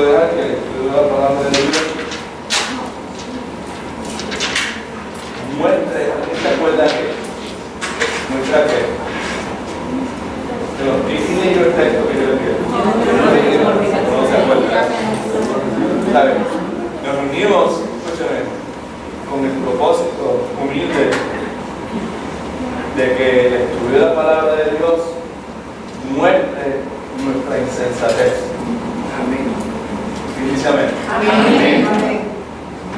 quiero dejar que el estudio de la palabra de Dios muestre, ¿se acuerda que? Muestra que de los teenagers textos que yo le pido. No se acuerdan. ¿Saben? Nos unimos, escúchame, con el propósito humilde de que el estudio de la palabra de Dios muestre nuestra insensatez. Amén. Y dice amén. Amén.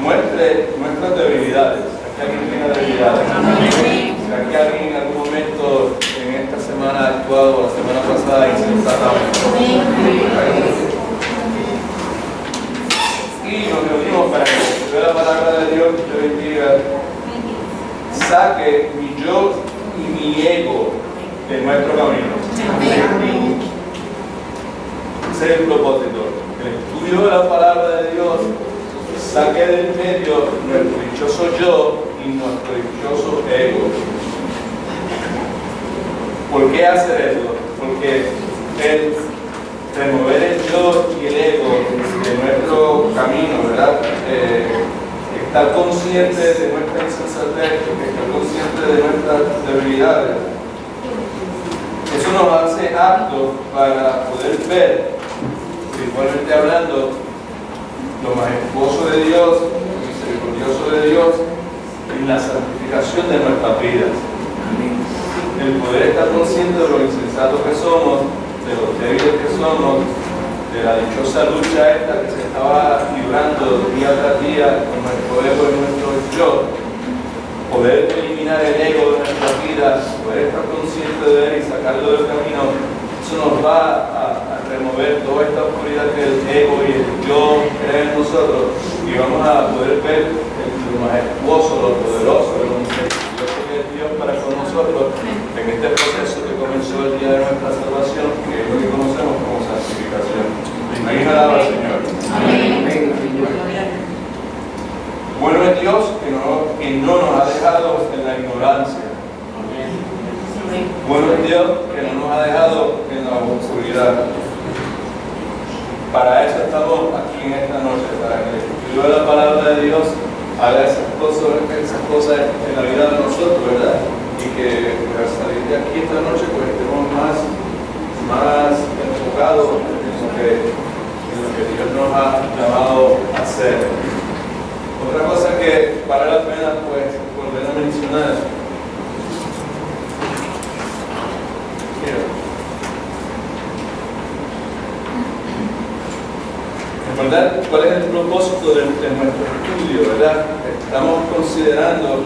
Muestre nuestras debilidades. Aquí alguien tenga debilidades. Amén. Aquí alguien en algún momento en esta semana ha actuado, la semana pasada, insensatamente. Y nos reunimos para que el estudio de la palabra de Dios te bendiga, saque mi yo y mi ego de nuestro camino. Amén. Ese es el propósito. El estudio de la palabra de Dios saque del medio nuestro dichoso yo y nuestro dichoso ego. ¿Por qué hacer eso? Porque el remover el yo y el ego de nuestro camino, ¿verdad? Estar consciente de nuestra insensatez, estar consciente de nuestras debilidades. Eso nos hace aptos para poder ver, espiritualmente hablando, lo majestuoso de Dios, lo misericordioso de Dios en la santificación de nuestras vidas. El poder estar consciente de lo insensatos que somos, de los débiles que somos, de la dichosa lucha esta que se estaba librando día tras día con nuestro ego y nuestro yo, poder eliminar el ego de nuestras vidas, poder estar consciente de él y sacarlo del camino, eso nos va a remover toda esta oscuridad que el ego y el yo crean en nosotros, y vamos a poder ver lo majestuoso, lo poderoso, lo misericordioso que es Dios para con nosotros en este proceso que comenzó el día de nuestra salvación, que es lo que conocemos como santificación. Amén, alaba al Señor. Amén. Bueno es Dios que no nos ha dejado en la ignorancia. Bueno es Dios que no nos ha dejado en la oscuridad. Para eso estamos aquí en esta noche, para que el estudio de la palabra de Dios haga esas cosas en la vida de nosotros, ¿verdad? Y que al salir de aquí esta noche pues estemos más enfocados en lo que Dios nos ha llamado a hacer. Otra cosa que vale la pena pues volver a mencionar. ¿Verdad? ¿Cuál es el propósito de nuestro estudio? ¿Verdad? Estamos considerando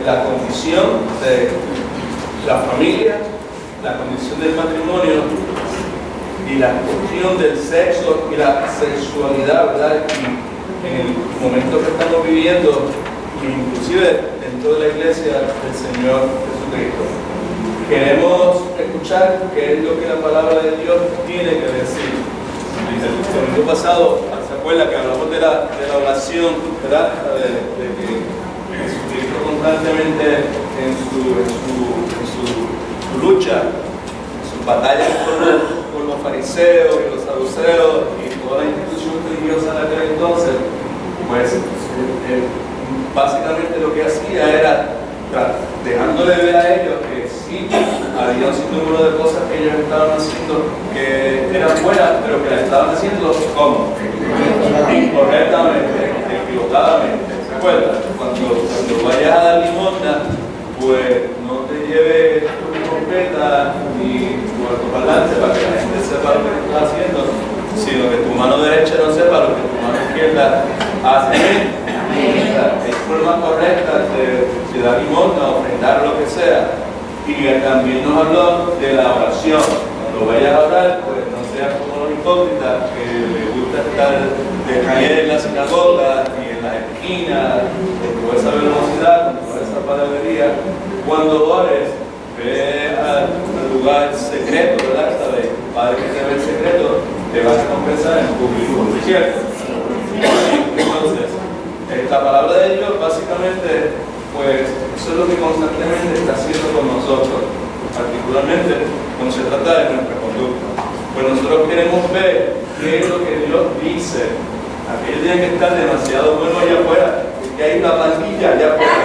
la condición de la familia, la condición del matrimonio y la cuestión del sexo y la sexualidad, ¿verdad? Y en el momento que estamos viviendo, inclusive dentro de la iglesia del Señor Jesucristo. Queremos escuchar qué es lo que la palabra de Dios tiene que decir. El domingo pasado, ¿se acuerda que hablamos de la oración, ¿verdad? De que Jesucristo constantemente en su lucha, en sus batallas con los fariseos y los saduceos y toda la institución religiosa de aquel entonces, pues básicamente lo que hacía era dejándole ver a ellos que sí había un sinnúmero de cosas que ellos estaban haciendo que eran buenas, pero que las estaban haciendo ¿cómo? Incorrectamente, equivocadamente. ¿Se acuerdan? Cuando vayas a dar limosna, pues no te lleves tu trompeta ni tu altoparlante para que la gente sepa lo que estás haciendo, sino que tu mano derecha no sepa lo que tu mano izquierda hace. Hay formas correctas de dar limosna, ofrendar lo que sea. Y también nos habló de la oración. Cuando vayas a orar, pues no seas como los hipócritas que les gusta estar de caer en la sinagoga y en las esquinas, con toda esa velocidad, con toda esa palabrería. Cuando ores, ve al lugar secreto, ¿verdad? ¿Sabes? Padre que te ve en secreto, te va a recompensar en público, ¿cierto? Entonces, la palabra de Dios básicamente, pues eso es lo que constantemente está haciendo con nosotros, particularmente cuando se trata de nuestra conducta. Pues nosotros queremos ver qué es lo que Dios dice. Aquellos tienen que estar demasiado buenos allá afuera, porque hay una pandilla allá afuera.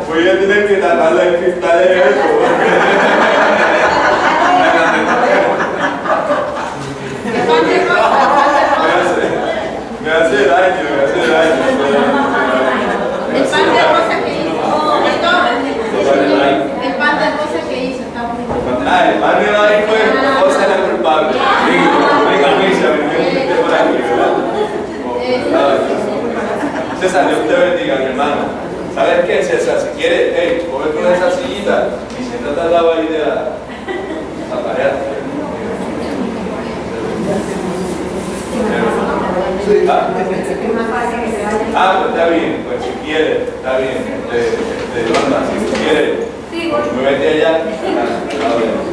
Voy a tener que tapar la cristal de eso. Me hace daño. El pan de rosa que hizo. El pan de rosa que hizo está muy bueno. El pan de maíz fue cosa la culpable. César, Dios te bendiga, mi hermano. ¿Sabes qué, César? Si quieres, cógete una de esas sillitas y siéntate al lado ahí de la pared. Pues está bien, pues si quieres, está bien. Yolanda, si quieres, me vete allá.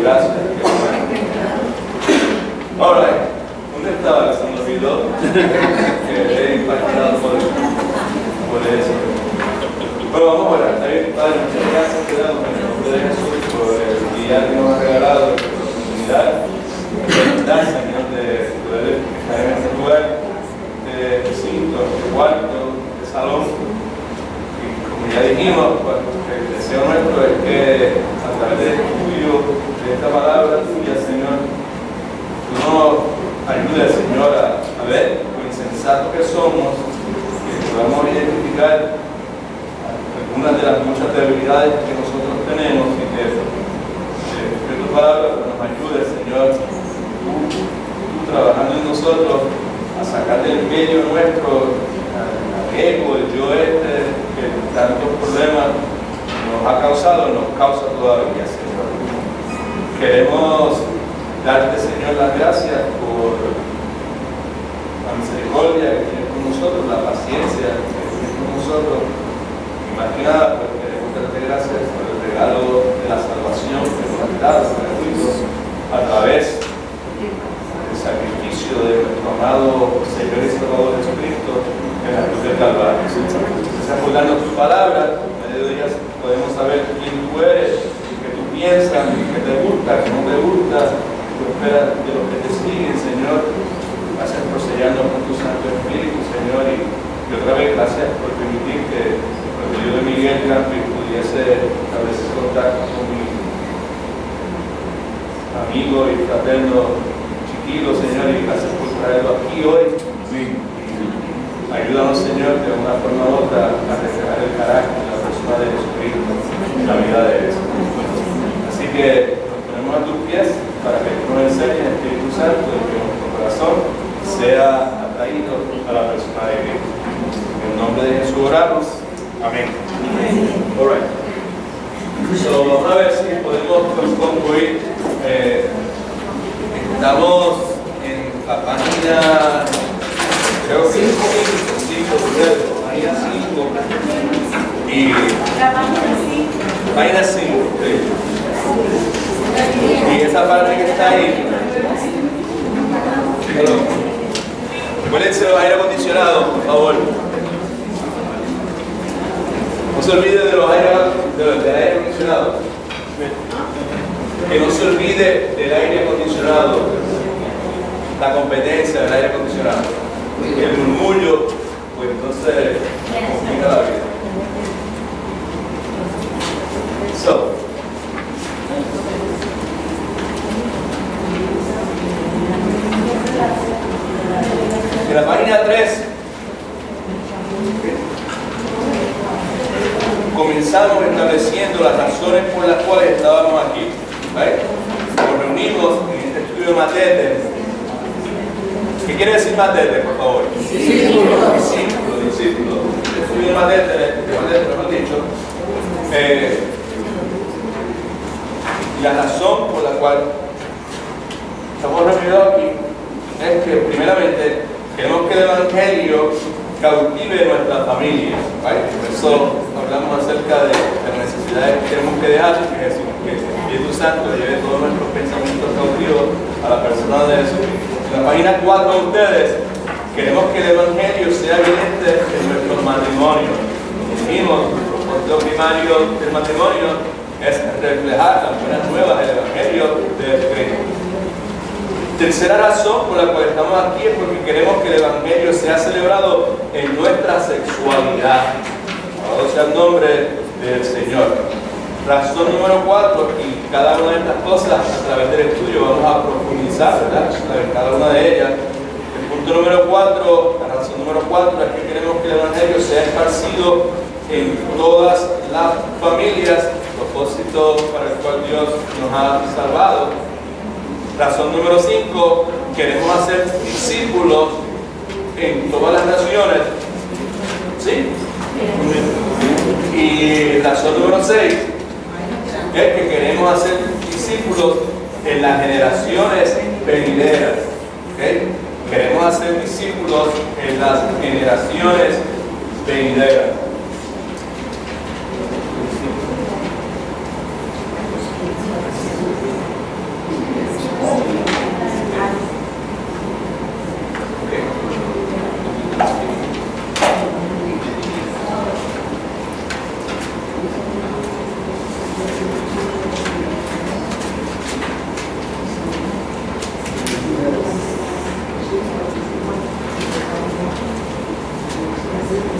Gracias. Ahora, ¿dónde estaba? Se me olvidó. Quedé impactado por eso. Pero vamos a orar. Está bien, Padre, muchas gracias te damos en el nombre de Jesús por el día que nos ha regalado, la oportunidad. Gracias, Señor, de poder estar en este lugar, de recinto, de cuarto, de salón. Y como ya dijimos, pues, el deseo nuestro es que a través del estudio de esta palabra tuya, Señor, tú nos ayudes, Señor, a ver lo insensato que somos, que podamos identificar algunas de las muchas debilidades que nosotros tenemos y que tu palabra nos ayude, Señor, tú trabajando en nosotros a sacar del medio nuestro al ego, el yo que tantos problemas nos ha causado, nos causa todavía, Señor. Queremos darte, Señor, las gracias por la misericordia que tienes con nosotros, la paciencia que tienes con nosotros. Y más que nada, pues queremos darte gracias por el regalo de la salvación que nos has dado gratuito a través del sacrificio de nuestro amado Señor y Salvador Jesucristo en la cruz del Calvario. Gracias por darnos tu palabra, en medio de ellas podemos saber quién tú eres, qué tú piensas, qué te gusta, qué no te gusta, qué esperas de los que te siguen, Señor. Gracias por sellarnos con tu Santo Espíritu, Señor, y otra vez gracias por permitir que yo de Miguel Campi pudiese establecer contacto con mi amigo y fraterno Chiquilo, Señor, y gracias por traerlo aquí hoy. Ayúdanos, Señor, de una forma u otra a reflejar el carácter de la persona de Jesucristo en la vida de Él. Así que nos ponemos a tus pies para que tú nos enseñes, Espíritu Santo, y que nuestro corazón sea atraído a la persona de Cristo. En el nombre de Jesús oramos. Amén. All right. So, vamos a ver si podemos concluir. Estamos en la página, creo que 5, página 5. Y página 5. Y esa parte que está ahí. Acuérdense de los aire acondicionados, por favor. No se olvide de los del aire acondicionado. Que no se olvide del aire acondicionado. La competencia del aire acondicionado. El murmullo, pues entonces complica la vida. En la página 3 comenzamos estableciendo las razones por las cuales estábamos aquí. Nos reunimos en este estudio de Matete. ¿Qué quiere decir Matete, por favor? Discípulo. El estudio de Matete, mejor dicho. La razón por la cual estamos reunidos aquí es que, primeramente, queremos que el Evangelio cautive nuestra familia. Por eso hablamos acerca de las necesidades que tenemos que dejar, que el Espíritu Santo lleve todos nuestros pensamientos cautivos a la persona de Jesucristo. En la página 4 de ustedes, queremos que el Evangelio sea evidente en nuestros matrimonios. Dijimos, propósito primario del matrimonio es reflejar las buenas nuevas del Evangelio de Jesucristo. Tercera razón por la cual estamos aquí es porque queremos que el Evangelio sea celebrado en nuestra sexualidad. Alabado sea el nombre del Señor. Razón número 4, y cada una de estas cosas a través del estudio vamos a profundizar, ¿verdad? En cada una de ellas. El punto número 4, la razón número 4 es que queremos que el Evangelio sea esparcido en todas las familias, propósito para el cual Dios nos ha salvado. Razón número 5, queremos hacer discípulos en todas las naciones. ¿Sí? Y razón número 6 es que queremos hacer discípulos en las generaciones venideras. ¿Okay? Queremos hacer discípulos en las generaciones venideras.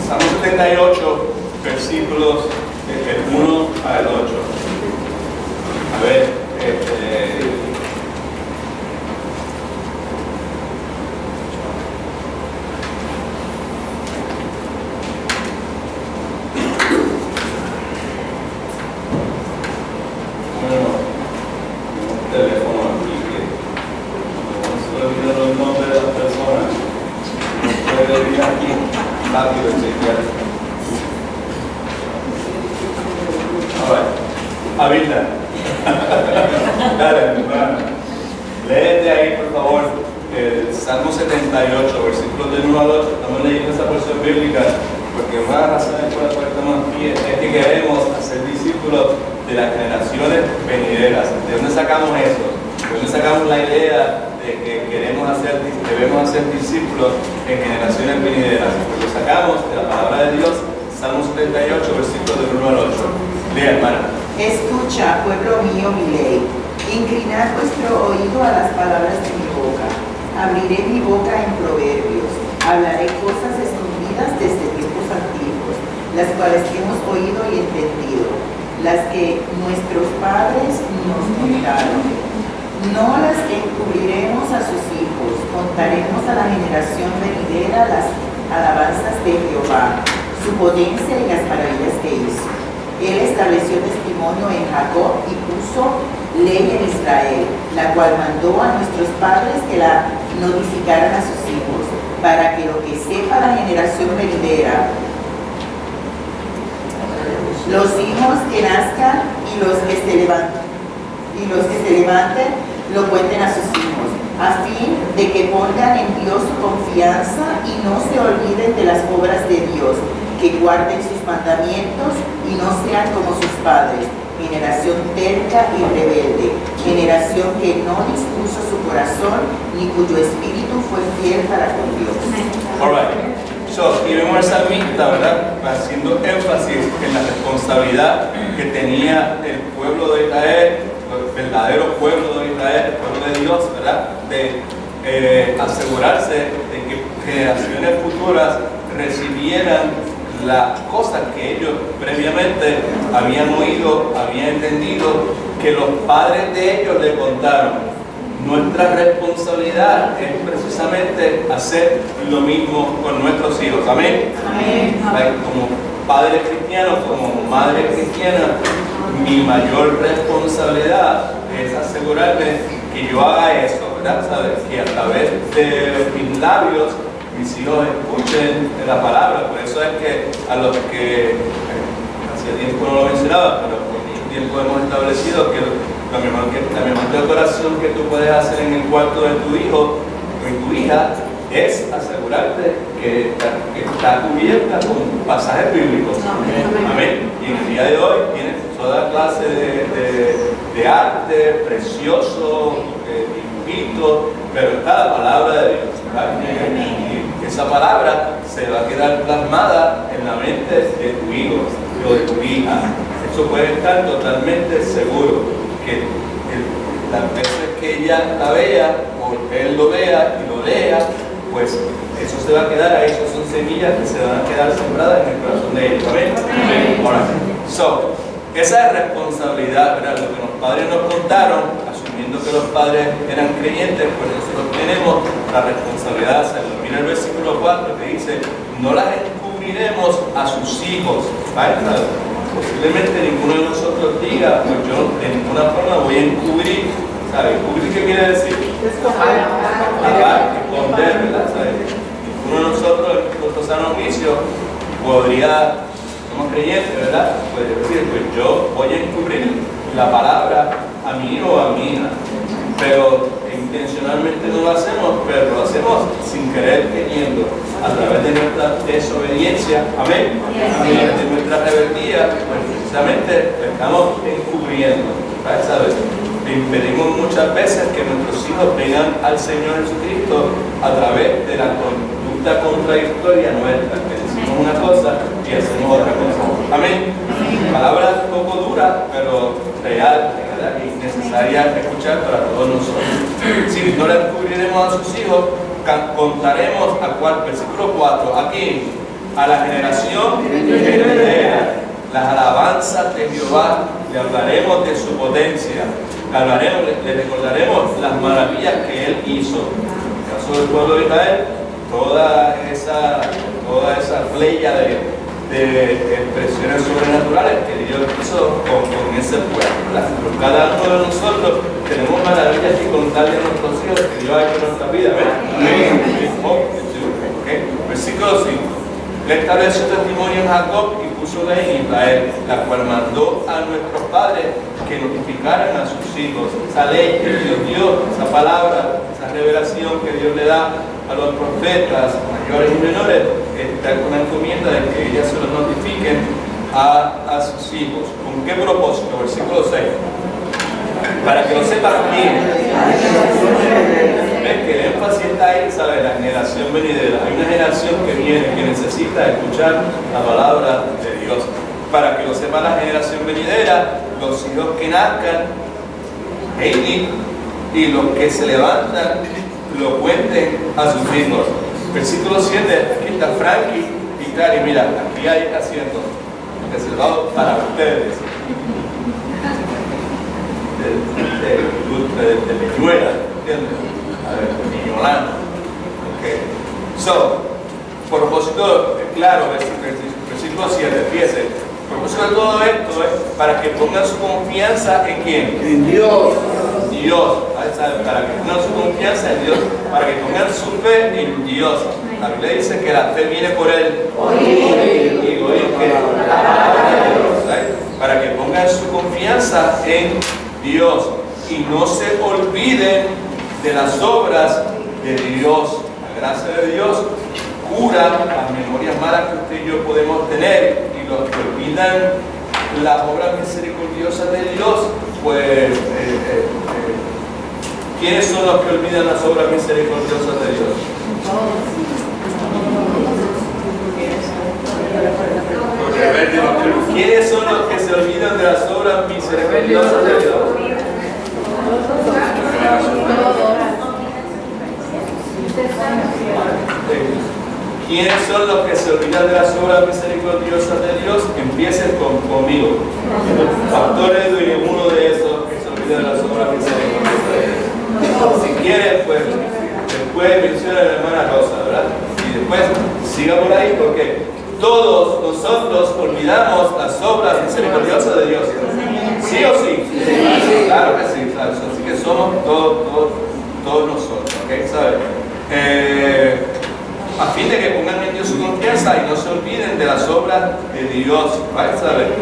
Salmo 78, versículos del 1 al 8. A ver, teléfono aquí que no se olvida los nombres de las personas. No puede venir aquí rápido y chequear. Habita. Dale, hermano. Léete ahí, por favor, el Salmo 78, versículos del 1 al 8. Estamos leyendo esa porción bíblica porque una de las razones por las cuales estamos aquí es que queremos hacer discípulos de las generaciones venideras. ¿De dónde sacamos eso? ¿De dónde sacamos la idea de que debemos hacer discípulos en generaciones venideras? Pues lo sacamos de la palabra de Dios, Salmo 78, versículos del 1 al 8. Lea, hermana. Escucha, pueblo mío, mi ley. Inclinad vuestro oído a las palabras de mi boca. Abriré mi boca en proverbios. Hablaré cosas escondidas desde tiempos antiguos, las cuales hemos oído y entendido, las que nuestros padres nos contaron. No las encubriremos a sus hijos, contaremos a la generación venidera las alabanzas de Jehová, su potencia y las maravillas que hizo. Él estableció testimonio en Jacob y puso ley en Israel, la cual mandó a nuestros padres que la notificaran a sus hijos, para que lo que sepa la generación venidera, los hijos que nazcan y los que se levanten, lo cuenten a sus hijos, a fin de que pongan en Dios su confianza y no se olviden de las obras de Dios, que guarden sus mandamientos y no sean como sus padres, generación terca y rebelde, generación que no dispuso su corazón ni cuyo espíritu fue fiel para con Dios. All right. So, aquí vemos al salmista, ¿verdad? Haciendo énfasis en la responsabilidad que tenía el pueblo de Israel, el verdadero pueblo de Israel, el pueblo de Dios, ¿verdad? De asegurarse de que generaciones futuras recibieran las cosas que ellos previamente habían oído, habían entendido, que los padres de ellos le contaron. Nuestra responsabilidad es precisamente hacer lo mismo con nuestros hijos. Amén. Amén. Como padre cristiano, como madre cristiana, mi mayor responsabilidad es asegurarme que yo haga eso, ¿verdad? ¿Sabes? Que a través de mis labios mis hijos escuchen la palabra. Por eso es que a los que hace tiempo no lo mencionaba, pero por mucho tiempo hemos establecido que la mejor oración que tú puedes hacer en el cuarto de tu hijo o de tu hija es asegurarte que está cubierta con pasajes bíblicos. Amén. Y en el día de hoy tienes toda clase de arte precioso, dibujitos, pero está la palabra de Dios. Y esa palabra se va a quedar plasmada en la mente de tu hijo o de tu hija. Eso puede estar totalmente seguro que las veces que ella la vea o él lo vea y lo lea, pues eso se va a quedar ahí. Esas son semillas que se van a quedar sembradas en el corazón de ellos. ¿Amén? Ahora, esa es responsabilidad, ¿verdad? Lo que los padres nos contaron, asumiendo que los padres eran creyentes, pues nosotros tenemos la responsabilidad de hacerlo. Mira el versículo 4 que dice: no las encubriremos a sus hijos. ¿Vale? Posiblemente ninguno de nosotros diga: pues yo de ninguna forma voy a encubrir. ¿Sabe? ¿Encubrir qué quiere decir? Esconder, ¿verdad? ¿Sabe? Ninguno de nosotros, en nuestro sano juicio, podría, somos creyentes, ¿verdad? Puede decir: pues yo voy a encubrir la palabra a mi hijo o a mi hija. Pero intencionalmente no lo hacemos, pero lo hacemos sin querer, queriendo, a través de nuestra desobediencia, amén, a través de nuestra rebeldía, pues precisamente estamos encubriendo, ¿sabes? Impedimos muchas veces que nuestros hijos vengan al Señor Jesucristo a través de la conducta contradictoria nuestra, que decimos una cosa y hacemos otra cosa, amén. Palabra poco dura, pero real, ¿verdad? Y necesaria escuchar para todos nosotros. Si no le encubriremos a sus hijos, contaremos a cuál, versículo 4, aquí, a la generación venidera, las alabanzas de Jehová, le hablaremos de su potencia, le recordaremos las maravillas que él hizo. En el caso del pueblo de Israel, toda esa playa de expresiones sobrenaturales que Dios hizo con ese pueblo. Pero cada uno de nosotros tenemos maravillas que contarle a nuestros hijos que Dios ha hecho en nuestra vida. ¿Ven? Okay. Versículo 5. Le estableció testimonio en Jacob y puso ley en Israel, la cual mandó a nuestros padres que notificaran a sus hijos. Esa ley que Dios dio, esa palabra, esa revelación que Dios le da a los profetas mayores y menores, está con la encomienda de que ellas se los notifiquen a sus hijos. ¿Con qué propósito? Versículo 6. Para que lo sepan bien. Ven que el énfasis está ahí, ¿sabes? La generación venidera. Hay una generación que viene, que necesita escuchar la palabra de Dios. Para que lo sepa la generación venidera, los hijos que nazcan, Heidi, y los que se levantan, lo cuenten a sus hijos. Versículo 7, aquí está Frankie y Cari, mira, aquí hay asientos reservados para ustedes. De Peñuela, ¿entiendes? A ver, de Miñolano. Ok. Propósito, claro, versículo 7, fíjese. El propósito de todo esto es para que pongan su confianza en ¿quién? En Dios. Dios, para que pongan su confianza en Dios, para que pongan su fe en Dios. La Biblia dice que la fe viene por él. Y oír que la palabra de Dios, para que pongan su confianza en Dios y no se olviden de las obras de Dios. La gracia de Dios cura las memorias malas que usted y yo podemos tener, y los que olvidan las obras misericordiosas de Dios, pues ¿quiénes son los que olvidan las obras misericordiosas de Dios? ¿Quiénes son los que se olvidan de las obras misericordiosas de Dios? ¿Quiénes son los que se olvidan de las obras misericordiosas de Dios? Empiecen conmigo. Pastor Edwin es uno de esos que se olvida de las obras misericordiosas de Dios. Si quieren, pues después menciona a la hermana Rosa, ¿verdad? Y después siga por ahí, porque todos nosotros olvidamos las obras misericordiosas de Dios. ¿Sí o sí? Sí. Claro que sí, claro. Así que somos todos nosotros, ¿ok? ¿Sabes? A fin de que pongan en Dios su confianza y no se olviden de las obras de Dios, ¿sabes?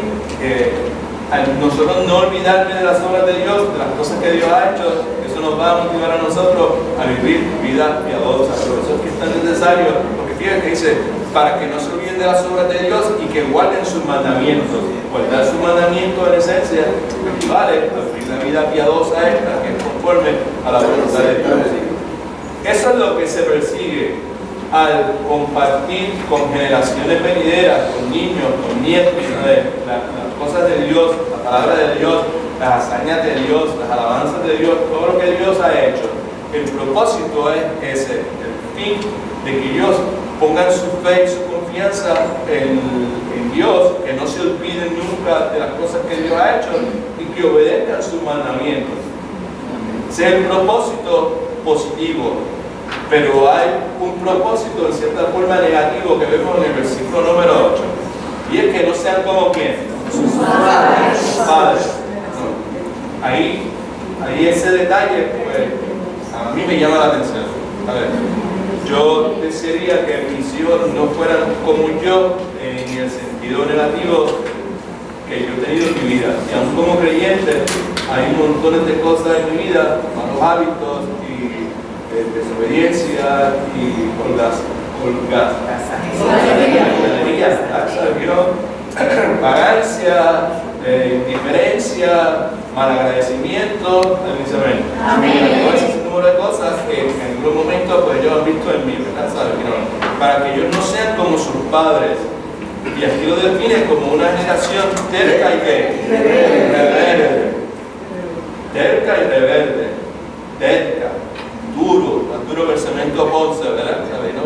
Nosotros no olvidarnos de las obras de Dios, de las cosas que Dios ha hecho, eso nos va a motivar a nosotros a vivir vida piadosa. Por eso es que es tan necesario, porque fíjense que dice, para que no se olviden de las obras de Dios y que guarden sus mandamientos. Guardar sus mandamientos en esencia equivale a vivir la vida piadosa esta, que es conforme a la voluntad de Dios. Eso es lo que se persigue. al compartir con generaciones venideras, con niños, con nietos, las cosas de Dios, la palabra de Dios, las hazañas de Dios, las alabanzas de Dios, todo lo que Dios ha hecho. El propósito es ese, el fin de que ellos pongan su fe y su confianza en Dios, que no se olviden nunca de las cosas que Dios ha hecho y que obedezcan sus mandamientos. Ese es el propósito positivo, pero hay un propósito en cierta forma negativo que vemos en el versículo número 8, y es que no sean como ¿quién? Sus padres. No. Ahí ese detalle, pues, a mí me llama la atención. A ver, yo desearía que mis hijos no fueran como yo en el sentido negativo que yo he tenido en mi vida. Y aún como creyente, hay montones de cosas en mi vida, malos hábitos y desobediencia y vagancia, indiferencia, malagradecimiento, amén. Todo ese número de cosas que en algún momento pues ellos han visto en mí, ¿verdad? Para que ellos no sean como sus padres. Y aquí lo define como una generación terca y rebelde. Terca y rebelde. Terca, duro, más duro que el cemento Ponce, ¿verdad? ¿No?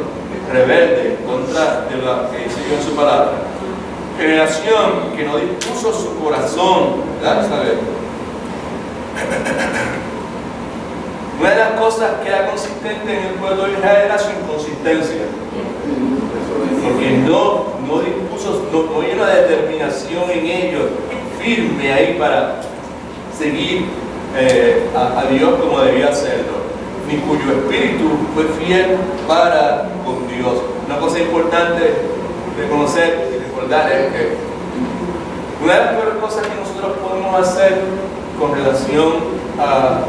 Rebelde, contra de lo que dice Dios en su palabra. Generación que no dispuso su corazón, ¿verdad? ¿Sabes? Una de las cosas que era consistente en el pueblo de Israel era su inconsistencia. Porque no dispuso, no hay una determinación en ellos firme ahí para seguir a Dios como debía hacerlo, ni cuyo espíritu fue fiel para con Dios. Una cosa importante reconocer y recordar es que una de las peores cosas que nosotros podemos hacer con relación a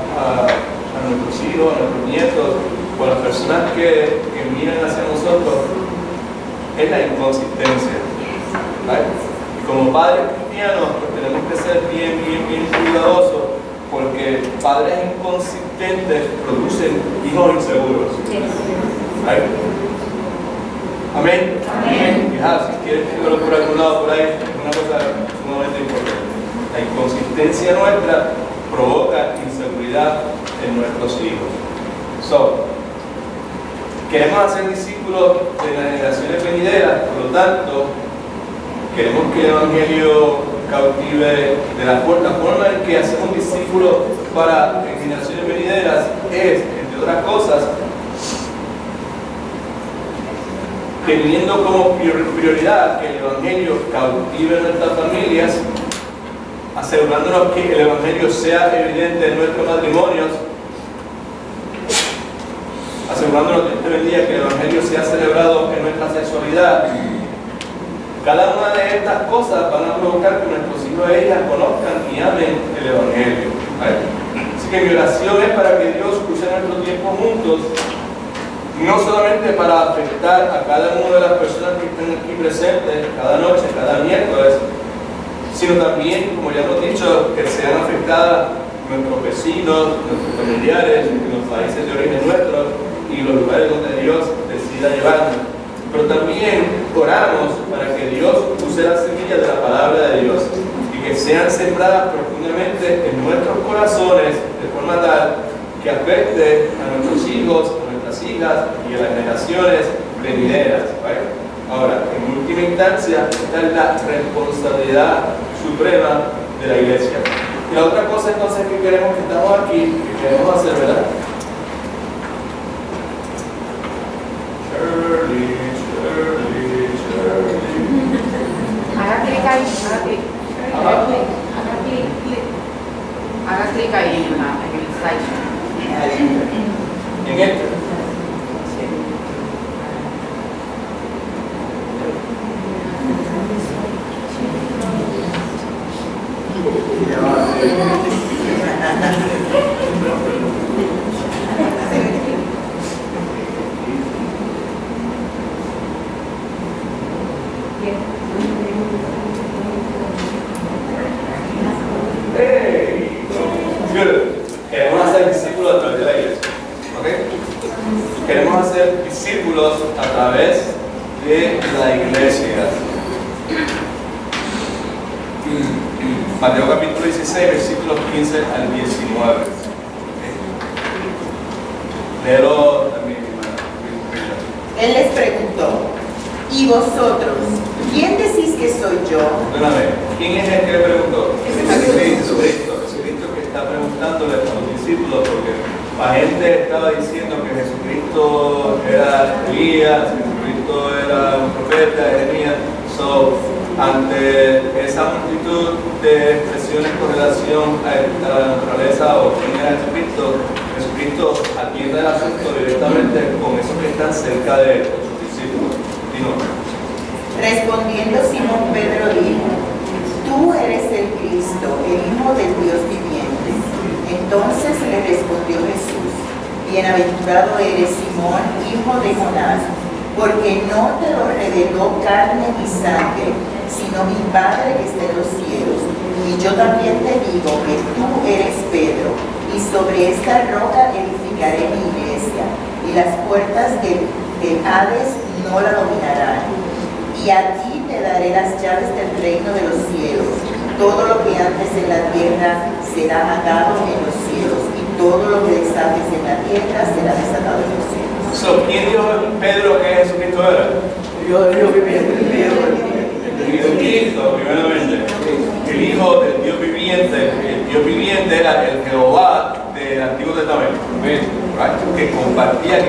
nuestros hijos, a nuestros nietos, o a las personas que miran hacia nosotros, es la inconsistencia. ¿Right? Y como padres cristianos, pues tenemos que ser bien cuidadosos, porque padres inconsistentes producen hijos inseguros. ¿Right? Amén. Amén. Si quieres escribirlo por algún lado por ahí, es una cosa sumamente importante. La inconsistencia nuestra provoca inseguridad en nuestros hijos. Queremos hacer discípulos de las generaciones venideras, por lo tanto, queremos que el Evangelio cautive de la forma en que hacemos discípulos para generaciones venideras es, entre otras cosas, teniendo como prioridad que el Evangelio cautive nuestras familias, asegurándonos que el Evangelio sea evidente en nuestros matrimonios, asegurándonos que el Evangelio sea celebrado en nuestra sexualidad. Cada una de estas cosas van a provocar que nuestros hijos e hijas conozcan y amen el Evangelio. ¿Vale? Así que mi oración es para que Dios use nuestro tiempo juntos, no solamente para afectar a cada una de las personas que están aquí presentes, cada noche, cada miércoles, sino también, como ya hemos dicho, que sean afectadas nuestros vecinos, nuestros familiares, los países de origen nuestros y los lugares donde Dios decida llevarnos. Pero también oramos para que Dios use las semillas de la palabra de Dios y que sean sembradas profundamente en nuestros corazones de forma tal que afecte a nuestros hijos, a nuestras hijas y a las generaciones venideras. ¿Vale? Ahora, en última instancia, esta es la responsabilidad suprema de la iglesia. Y la otra cosa entonces que queremos, que estamos aquí, que queremos hacer, ¿verdad? Haga clic ahí, haga clic ahí en el slide. En este. Queremos hacer discípulos a través de la iglesia. ¿Okay? Queremos hacer discípulos a Mateo capítulo 16, versículos 15 al 19. Léelo también, hermana. Él les preguntó, ¿y vosotros, quién decís que soy yo? Perdóname, ¿quién es el que le preguntó? Jesucristo. Jesucristo que está preguntándole a los discípulos, porque la gente estaba diciendo que Jesucristo era Elías, Jesucristo era un profeta, Jeremías. Ante esa multitud de expresiones con relación a la naturaleza o quién era Jesucristo, Jesucristo atiende el asunto directamente con esos que están cerca de él, sus discípulos. Dino. Respondiendo Simón Pedro dijo, tú eres el Cristo, el Hijo del Dios viviente. Entonces le respondió Jesús, bienaventurado eres Simón, hijo de Jonás, porque no te lo reveló carne ni sangre, sino mi Padre que está en los cielos. Y yo también te digo que tú eres Pedro, y sobre esta roca edificaré mi iglesia, y las puertas del Hades no la dominarán. Y a ti te daré las llaves del reino de los cielos. Todo lo que antes en la tierra será atado en los cielos, y todo lo que desates en la tierra será desatado en los cielos. ¿Quién dijo Pedro que Jesucristo era? Dios viviente. Jesucristo, primeramente. El Hijo del Dios viviente. El Dios viviente era el Jehová del Antiguo Testamento. Right? Que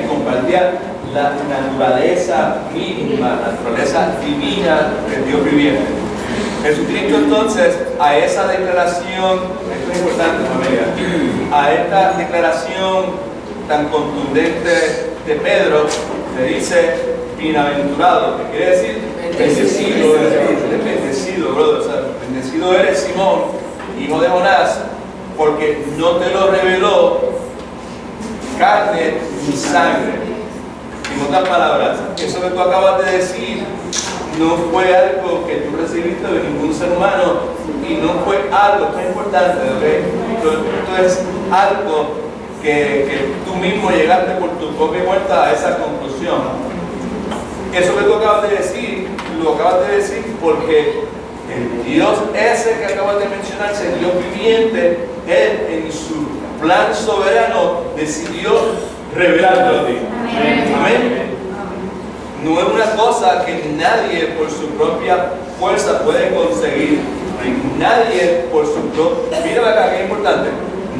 compartía la naturaleza mínima, la naturaleza divina del Dios viviente. Jesucristo entonces a esa declaración, esto es importante familia, a esta declaración tan contundente de Pedro, le dice bienaventurado, que quiere decir bendecido, bendecido, brother, o sea, bendecido eres Simón, hijo de Jonás, porque no te lo reveló carne ni sangre. En otras palabras, eso que tú acabas de decir no fue algo que tú recibiste de ningún ser humano y no fue algo, esto es importante, ¿ok? Esto es algo que tú mismo llegaste por tu propia cuenta a esa conclusión. Eso que tú acabas de decir, lo acabas de decir porque el Dios ese que acabas de mencionarse, el Dios viviente, Él en su plan soberano decidió revelarlo a ti. Amén. No es una cosa que nadie por su propia fuerza puede conseguir. Nadie por su propia... Mira acá, que es importante.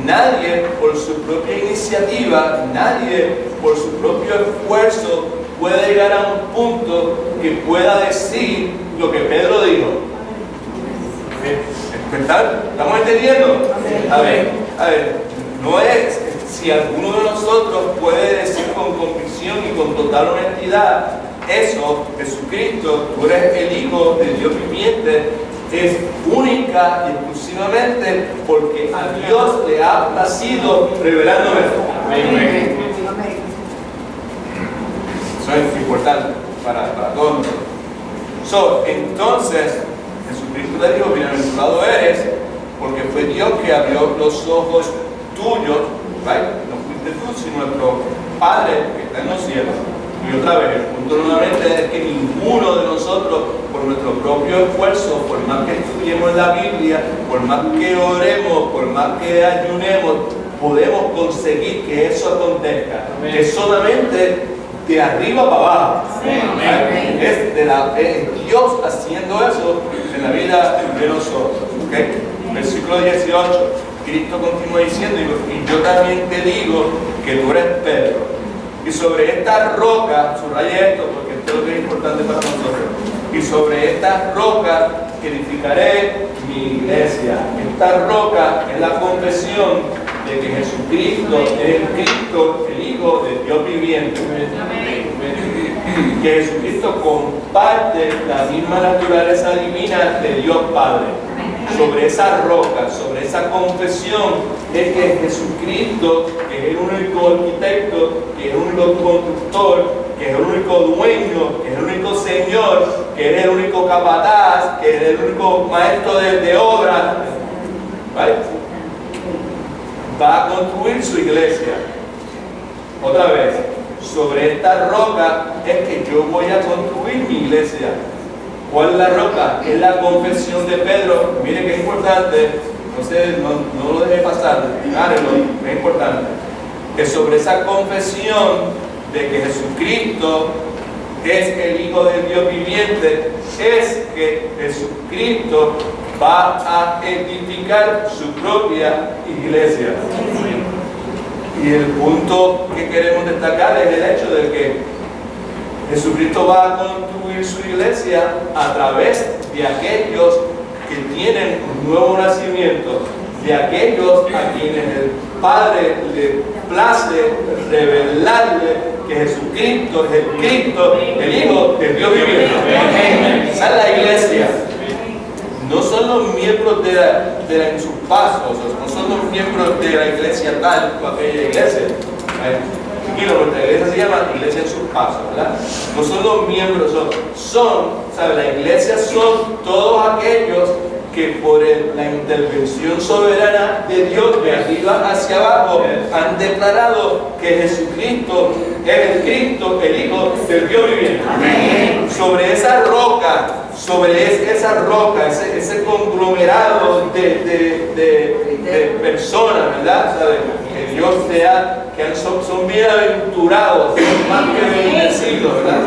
Nadie por su propia iniciativa, nadie por su propio esfuerzo puede llegar a un punto que pueda decir lo que Pedro dijo. ¿Estamos entendiendo? A ver, no es si alguno de nosotros puede decir con convicción y con total honestidad eso, Jesucristo, tú eres el Hijo del Dios viviente, es única y exclusivamente porque a Dios le ha placido revelándome esto. Amén. Eso es importante para todos nosotros. Entonces, Jesucristo le dijo, bienaventurado eres, porque fue Dios que abrió los ojos tuyos, right? No fuiste tú, sino nuestro Padre que está en los cielos. Y otra vez, el punto nuevamente es que ninguno de nosotros, por nuestro propio esfuerzo, por más que estudiemos la Biblia, por más que oremos, por más que ayunemos, podemos conseguir que eso acontezca. Amén. Es solamente de arriba para abajo. Amén. Es Dios haciendo eso en la vida de nosotros. ¿Okay? Versículo 18, Cristo continúa diciendo, y yo también te digo que tú eres Pedro. Y sobre esta roca, subraya esto porque esto es lo que es importante para nosotros. Y sobre esta roca edificaré mi iglesia. Esta roca es la confesión de que Jesucristo es el Cristo, el Hijo del Dios viviente. Que Jesucristo comparte la misma naturaleza divina de Dios Padre. Sobre esa roca, sobre esa confesión, es que Jesucristo, que es el único arquitecto, que es el único constructor, que es el único dueño, que es el único Señor, que es el único capataz, que es el único maestro de obra, ¿vale? Va a construir su iglesia. Otra vez, sobre esta roca es que yo voy a construir mi iglesia. ¿Cuál es la roca? Es la confesión de Pedro. Mire qué importante, no lo deje pasar, hágalo, es importante. Que sobre esa confesión de que Jesucristo es el Hijo del Dios viviente, es que Jesucristo va a edificar su propia iglesia. Y el punto que queremos destacar es el hecho de que Jesucristo va a construir su iglesia a través de aquellos que tienen un nuevo nacimiento, de aquellos a quienes el Padre le place revelarle que Jesucristo es el Cristo, el Hijo del Dios viviente. Esa es la iglesia. No son los miembros en sus pasos, no son los miembros de la iglesia tal o aquella iglesia. Nuestra iglesia se llama iglesia en sus pasos, ¿verdad? No son los miembros, ¿sabe? La iglesia son todos aquellos que por la intervención soberana de Dios de arriba hacia abajo han declarado que Jesucristo es el Cristo, el Hijo del Dios viviente. Amén. Sobre esa roca, ese conglomerado de personas, ¿verdad? ¿Sabe? Que Dios son bienaventurados, son más que bendecidos, ¿verdad?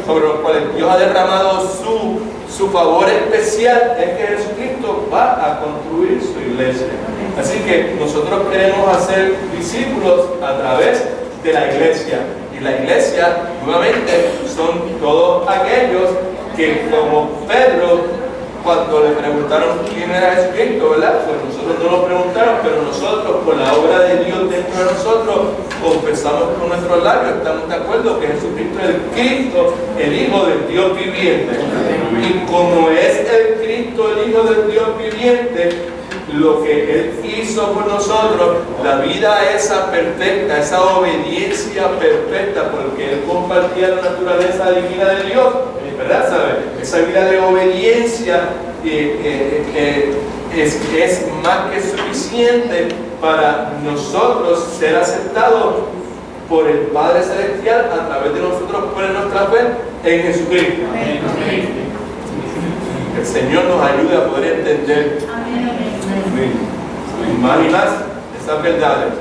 Sobre los cuales Dios ha derramado su favor especial, es que Jesucristo va a construir su iglesia. Así que nosotros queremos hacer discípulos a través de la iglesia. Y la iglesia, nuevamente, son todos aquellos que, como Pedro, cuando le preguntaron quién era Jesucristo, ¿verdad? Pues nosotros no lo preguntaron, pero nosotros, por la obra de Dios dentro de nosotros, confesamos con nuestros labios, estamos de acuerdo que Jesucristo es el Cristo, el Hijo del Dios viviente. Y como es el Cristo, el Hijo del Dios viviente, lo que Él hizo por nosotros, la vida esa perfecta, esa obediencia perfecta, porque Él compartía la naturaleza divina de Dios, ¿verdad? ¿Sabe? Esa vida de obediencia es más que suficiente para nosotros ser aceptados por el Padre Celestial a través de nosotros poner nuestra fe en Jesucristo. Amén. Que el Señor nos ayude a poder entender más y más esas verdades,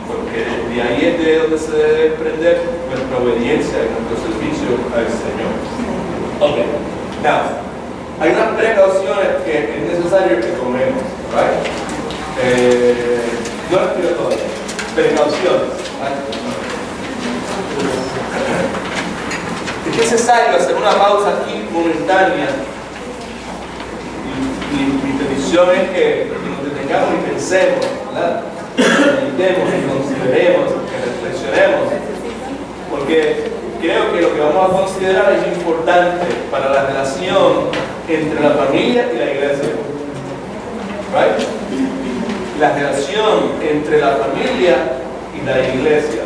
porque de ahí es de donde se debe desprender nuestra obediencia y nuestro servicio al Señor. Ok, now, hay unas precauciones que es necesario que tomemos, right? No las quiero todas, precauciones, right? Es necesario hacer una pausa aquí momentánea. Mi petición es que nos detengamos y pensemos, ¿verdad? Meditemos y consideremos, que reflexionemos, porque creo que lo que vamos a considerar es importante para la relación entre la familia y la iglesia. Right? La relación entre la familia y la iglesia.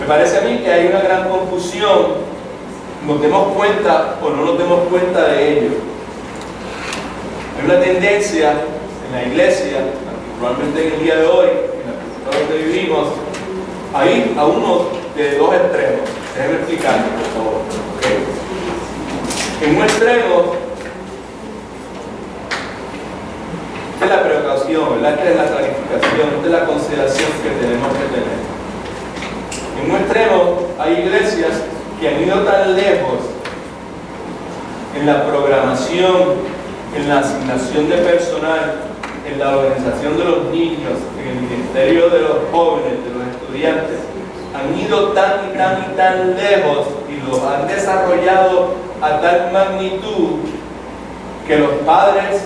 Me parece a mí que hay una gran confusión, nos demos cuenta o no nos demos cuenta de ello. Hay una tendencia en la iglesia, particularmente en el día de hoy, en la cultura donde vivimos, a ir a uno de dos extremos. Déjenme explicarlo, por favor. ¿Okay? En un extremo, esta es la precaución, ¿verdad? Esta es la clarificación, esta es la consideración que tenemos que tener. En un extremo, hay iglesias que han ido tan lejos en la programación, en la asignación de personal, en la organización de los niños, en el ministerio de los jóvenes, de los estudiantes, han ido tan y tan lejos y los han desarrollado a tal magnitud que los padres,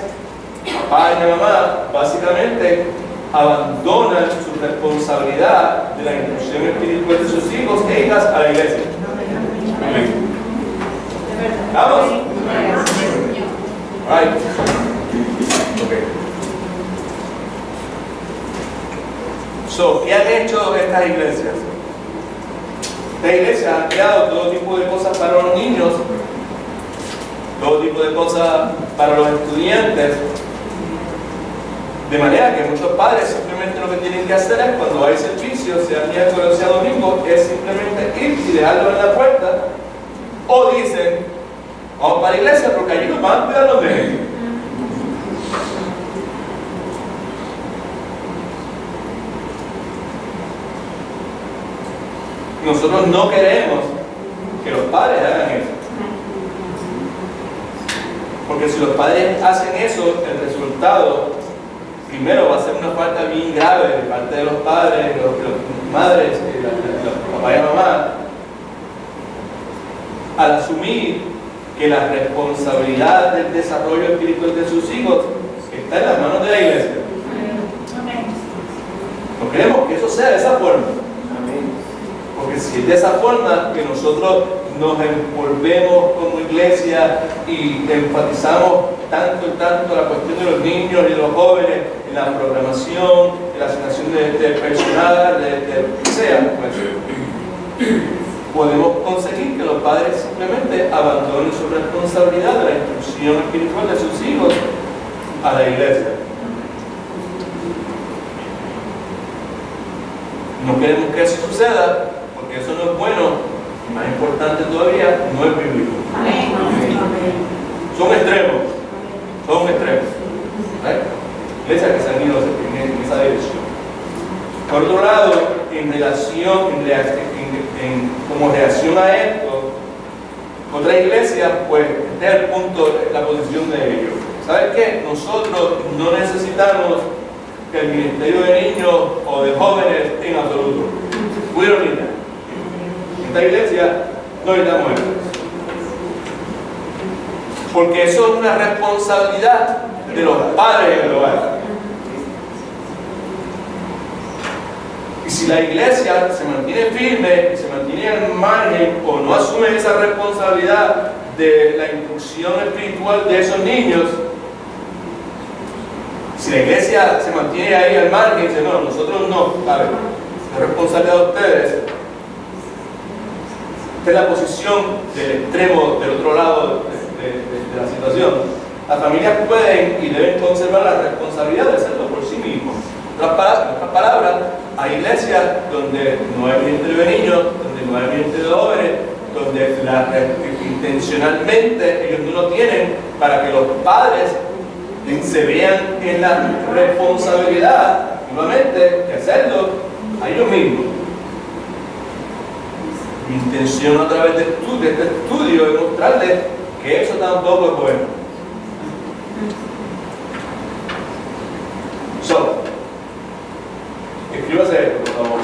papá y mamá, básicamente abandonan su responsabilidad de la instrucción espiritual de sus hijos e hijas a la iglesia. ¿Vamos? Right. Okay. So, ¿qué han hecho estas iglesias? Estas iglesias han creado todo tipo de cosas para los niños, todo tipo de cosas para los estudiantes, de manera que muchos padres simplemente lo que tienen que hacer es, cuando hay servicio, sea miércoles o sea domingo, es simplemente ir y dejarlo en la puerta, o dicen, Vamos para la iglesia porque allí nos van a cuidar los nenes. Nosotros no queremos que los padres hagan eso. Porque si los padres hacen eso, el resultado, primero, va a ser una falta bien grave de parte de los padres, de las madres, los papás y mamás, al asumir que la responsabilidad del desarrollo espiritual de sus hijos está en las manos de la iglesia. No queremos que eso sea de esa forma. Porque si es de esa forma que nosotros nos envolvemos como iglesia y enfatizamos tanto la cuestión de los niños y de los jóvenes en la programación, en la asignación de personal, de lo que sea, pues, podemos conseguir que los padres simplemente abandonen su responsabilidad de la instrucción espiritual de sus hijos a la iglesia. No queremos que eso suceda, porque eso no es bueno. Más importante todavía, no es bíblico. Son extremos. Iglesias que se han ido en esa dirección. Por otro lado, como reacción a esto, otra iglesia, pues, este es el punto, la posición de ellos. ¿Sabes qué? Nosotros no necesitamos el ministerio de niños o de jóvenes en absoluto. We don't need that. En esta iglesia no necesitamos eso. Porque eso es una responsabilidad de los padres en el hogar. Y si la iglesia se mantiene firme y se mantiene al margen o no asume esa responsabilidad de la instrucción espiritual de esos niños, si la iglesia se mantiene ahí al margen y dice, no, nosotros no, a ver, es responsabilidad de ustedes. Esta es la posición del extremo, del otro lado de la situación. Las familias pueden y deben conservar la responsabilidad de hacerlo por sí mismos. En otras palabras, hay iglesias donde no hay ministerio de niños, donde no hay ministerio de jóvenes, donde intencionalmente ellos no lo tienen para que los padres se vean en la responsabilidad, nuevamente, de hacerlo a ellos mismos. Mi intención a través de este estudio es mostrarles que eso tampoco es bueno. Escríbase esto, por favor.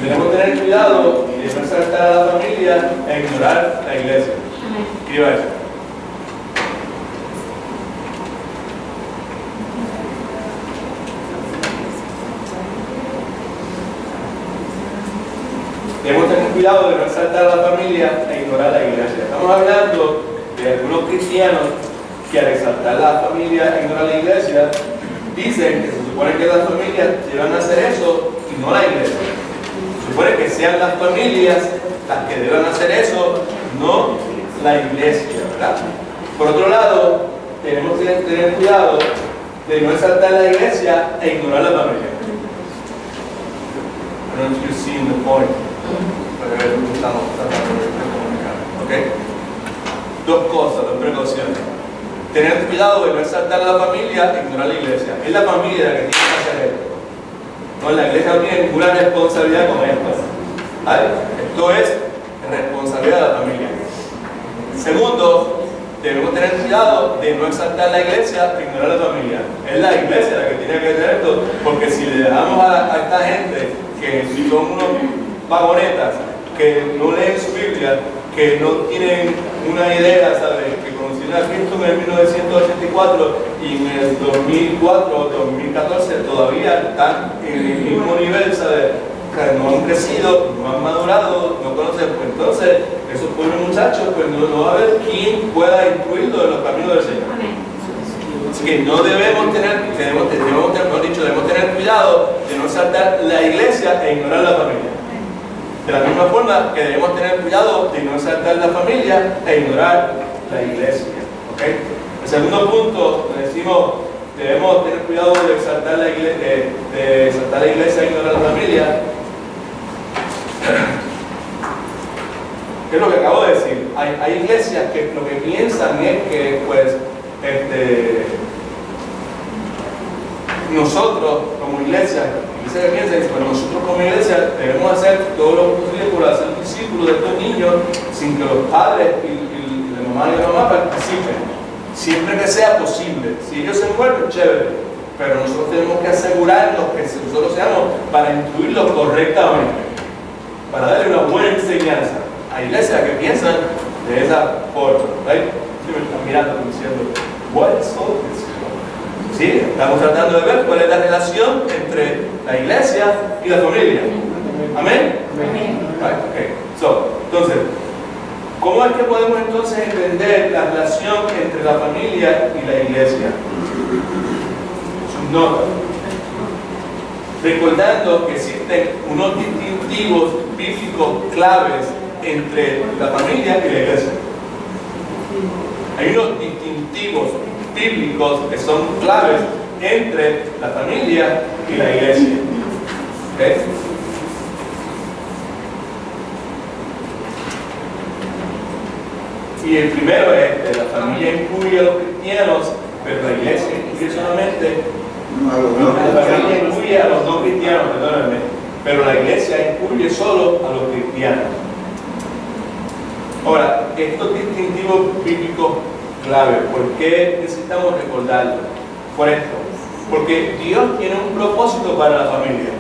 Tenemos que tener cuidado de no exaltar a la familia e ignorar la iglesia. Escriba eso. Debemos tener cuidado de no exaltar a la familia e ignorar la iglesia. Estamos hablando de algunos cristianos que al exaltar a la familia e ignorar la iglesia, dicen que se supone que las familias deban hacer eso y no la iglesia. Se supone que sean las familias las que deban hacer eso, no la iglesia, ¿verdad? Por otro lado, tenemos que tener cuidado de no exaltar la iglesia e ignorar la familia. I don't know if you're seeing the point. Estamos tratando de comunicar. ¿Ok? Dos cosas, dos precauciones. Tener cuidado de no exaltar a la familia e ignorar la iglesia. Es la familia la que tiene que hacer esto. No, la iglesia no tiene ninguna responsabilidad con esto. ¿Vale? Esto es responsabilidad de la familia. Segundo, debemos tener cuidado de no exaltar la iglesia e ignorar la familia. Es la iglesia la que tiene que hacer esto, porque si le dejamos a esta gente que son unos vagonetas, que no leen su Biblia, que no tienen una idea, ¿sabes? Que conocieron a Cristo en el 1984 y en el 2004 o 2014 todavía están en el mismo nivel, ¿sabes? Que no han crecido, no han madurado, no conocen. Pues entonces, esos pobres muchachos, pues no va a haber quien pueda instruirlos en los caminos del Señor. Así que no debemos tener cuidado de no exaltar la iglesia e ignorar la familia. De la misma forma que debemos tener cuidado de no exaltar la familia e ignorar la iglesia. ¿Okay? El segundo punto, decimos, debemos tener cuidado de exaltar la iglesia e ignorar la familia. ¿Qué es lo que acabo de decir? Hay iglesias que lo que piensan es que, pues, nosotros como iglesia que piensan, pues nosotros como iglesia debemos hacer todo lo posible por hacer discípulos de estos niños sin que los padres y la mamá y la mamá participen. Siempre que sea posible. Si ellos se envuelven, chévere. Pero nosotros tenemos que asegurarnos que nosotros seamos para instruirlos correctamente, para darle una buena enseñanza. Hay iglesias que piensan de esa forma, ¿right? Sí, me están mirando diciendo, what is all this? Sí, estamos tratando de ver cuál es la relación entre la iglesia y la familia. ¿Amén? Right, okay. Entonces, ¿cómo es que podemos entonces entender la relación entre la familia y la iglesia? Sus notas. Recordando que existen unos distintivos bíblicos claves entre la familia y la iglesia. Hay unos distintivos bíblicos que son claves entre la familia y la iglesia. ¿Okay? Y el primero es que la familia incluye a los cristianos, pero la iglesia incluye solamente la familia incluye a los no cristianos, perdónenme, pero la iglesia incluye solo a los cristianos. Ahora, estos distintivos bíblicos clave, ¿por qué necesitamos recordarlo? Por esto, porque Dios tiene un propósito para la familia.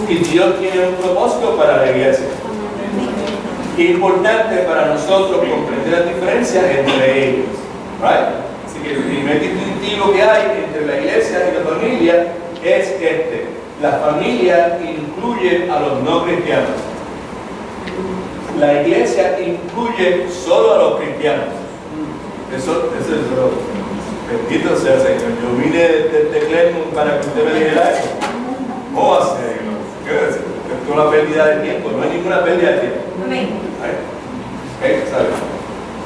Y Dios tiene un propósito para la iglesia. Y es importante para nosotros comprender las diferencias entre ellos. Right? Así que el primer distintivo que hay entre la iglesia y la familia es este. La familia incluye a los no cristianos. La iglesia incluye solo a los cristianos. Eso es lo bendito sea Señor. Yo vine de Clermont para que usted me dijera eso. ¿Cómo hacer? ¿Qué es una pérdida de tiempo? No hay ninguna pérdida de tiempo. ¿Sabes?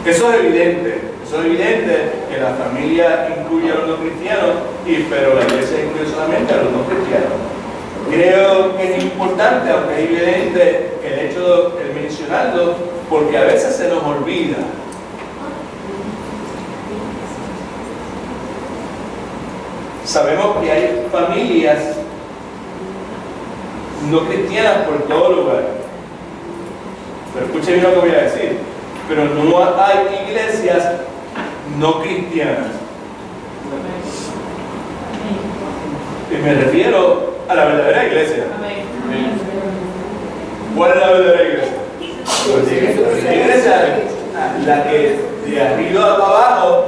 Eso es evidente. Eso es evidente que la familia incluye a los no cristianos, pero la iglesia incluye solamente a los no cristianos. Creo que es importante, aunque es evidente, el hecho de mencionarlo, porque a veces se nos olvida. Sabemos que hay familias no cristianas por todo lugar. Pero escuchen bien lo que voy a decir. Pero no hay iglesias no cristianas. Y me refiero a la verdadera iglesia. ¿Cuál es la verdadera iglesia? La iglesia, la que de arriba para abajo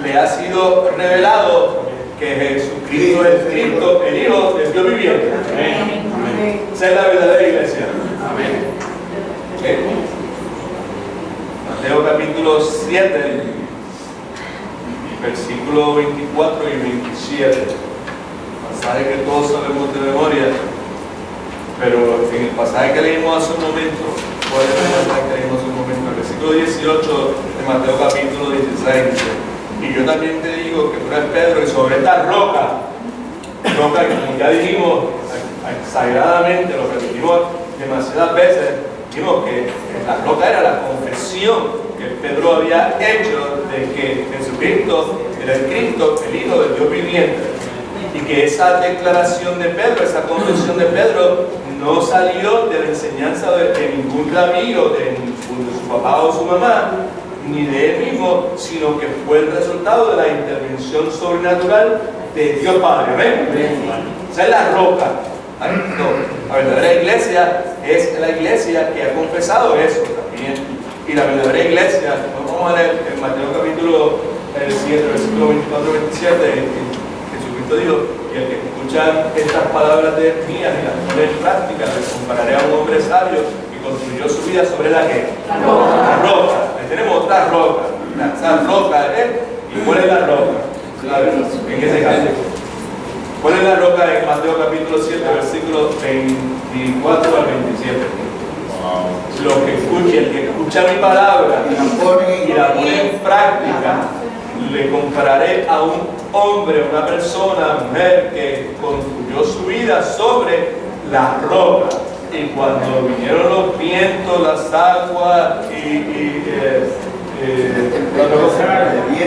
le ha sido revelado que Jesucristo es Cristo, el Hijo del Dios viviente. Esa es la verdadera iglesia. Okay. Mateo capítulo 7, versículos 24 y 27. Pasaje que todos sabemos de memoria, pero en el pasaje que leímos hace un momento, ¿cuál es el pasaje que leímos hace un momento? El versículo 18 de Mateo capítulo 16 dice: y yo también te digo que tú eres Pedro, y sobre esta roca que como ya dijimos exageradamente, lo repetimos demasiadas veces, dijimos que la roca era la confesión que Pedro había hecho de que Jesucristo era el Cristo, el Hijo del Dios viviente. Y que esa declaración de Pedro, esa confesión de Pedro, no salió de la enseñanza de ningún rabí o de su papá o su mamá, ni de él mismo, sino que fue el resultado de la intervención sobrenatural de Dios Padre. ¿Ven? Esa es la roca. No, la verdadera iglesia es la iglesia que ha confesado eso también. Y la verdadera iglesia, vamos a leer en Mateo capítulo 7, versículo 24-27, Jesucristo dijo: y el que escucha estas palabras de mías y las pone en práctica, les compararé a un hombre sabio que construyó su vida sobre la que la roca. Ahí tenemos otra roca. Esa roca es, ¿y cuál es la roca? En ese caso, ¿cuál es la roca en Mateo capítulo 7, versículos 24 al 27? Lo que escuche, el que escucha mi palabra y la pone en práctica, le compararé a un hombre, una persona, mujer que construyó su vida sobre la roca. Y cuando vinieron los vientos, las aguas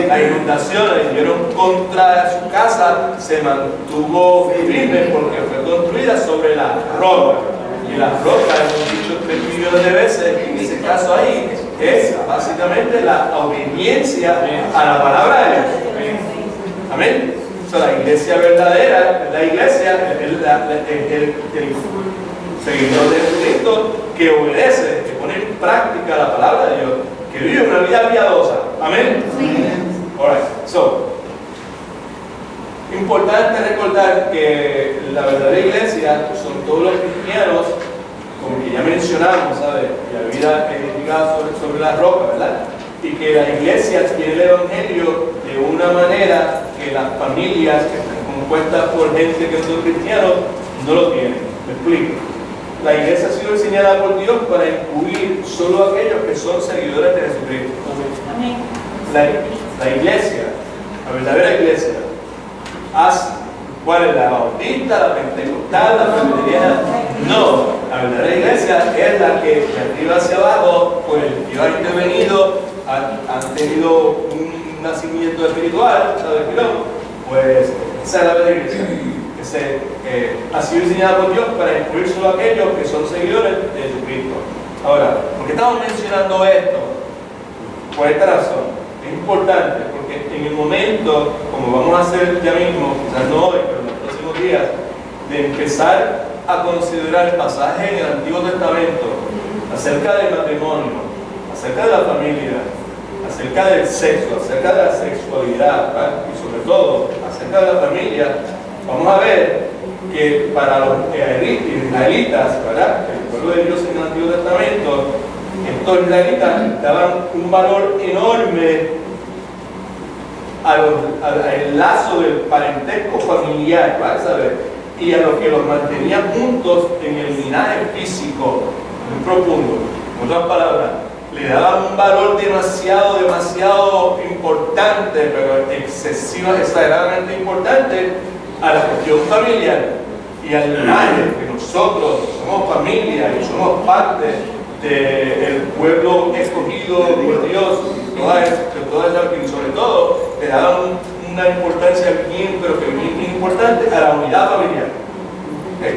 las inundaciones vinieron contra su casa, se mantuvo firme porque fue construida sobre la roca. Y la roca, hemos dicho 3 millones de veces, en ese caso ahí, es básicamente la obediencia a la palabra de Dios. Amén. O sea, la iglesia verdadera, la iglesia es el seguidor de Cristo que obedece, que pone en práctica la palabra de Dios, que vive una vida piadosa. Amén. Alright, so, importante recordar que la verdadera iglesia son todos los cristianos, como que ya mencionamos, ¿sabes? La vida edificada sobre la roca, ¿verdad? Y que la iglesia tiene el evangelio de una manera que las familias que están compuestas por gente que son cristianos no lo tienen. Me explico. La iglesia ha sido diseñada por Dios para incluir solo a aquellos que son seguidores de Jesucristo. La iglesia, la verdadera iglesia, ¿cuál es la bautista, la pentecostal, la presbiteriana? No, la verdadera iglesia es la que de arriba hacia abajo, pues Dios ha intervenido, han tenido un nacimiento espiritual, ¿sabes qué no? Pues esa es la verdadera iglesia, que ha sido diseñada por Dios para incluir solo a aquellos que son seguidores de Jesucristo. Ahora, ¿por qué estamos mencionando esto? Por esta razón. Es importante porque en el momento, como vamos a hacer ya mismo, quizás no hoy, pero en los próximos días, de empezar a considerar pasajes en el Antiguo Testamento acerca del matrimonio, acerca de la familia, acerca del sexo, acerca de la sexualidad, ¿verdad? Y sobre todo acerca de la familia, vamos a ver que para los israelitas, ¿verdad? El pueblo de Dios en el Antiguo Testamento, estos israelitas daban un valor enorme al lazo del parentesco familiar, ¿sabes? Y a lo que los mantenía juntos en el linaje físico muy profundo. En otras palabras, le daban un valor demasiado importante, pero exageradamente importante a la cuestión familiar y al linaje, que nosotros somos familia y somos parte del pueblo escogido por Dios, y sobre todo le daban una importancia bien importante a la unidad familiar. ¿Okay?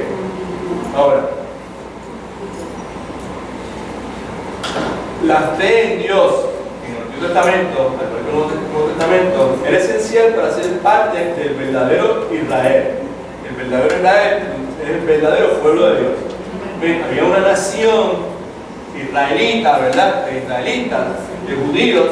Ahora, la fe en Dios en el Antiguo Testamento, el Nuevo Testamento, era esencial para ser parte del verdadero Israel. El verdadero Israel es el verdadero pueblo de Dios. Había una nación israelita, ¿verdad? De israelitas, de judíos,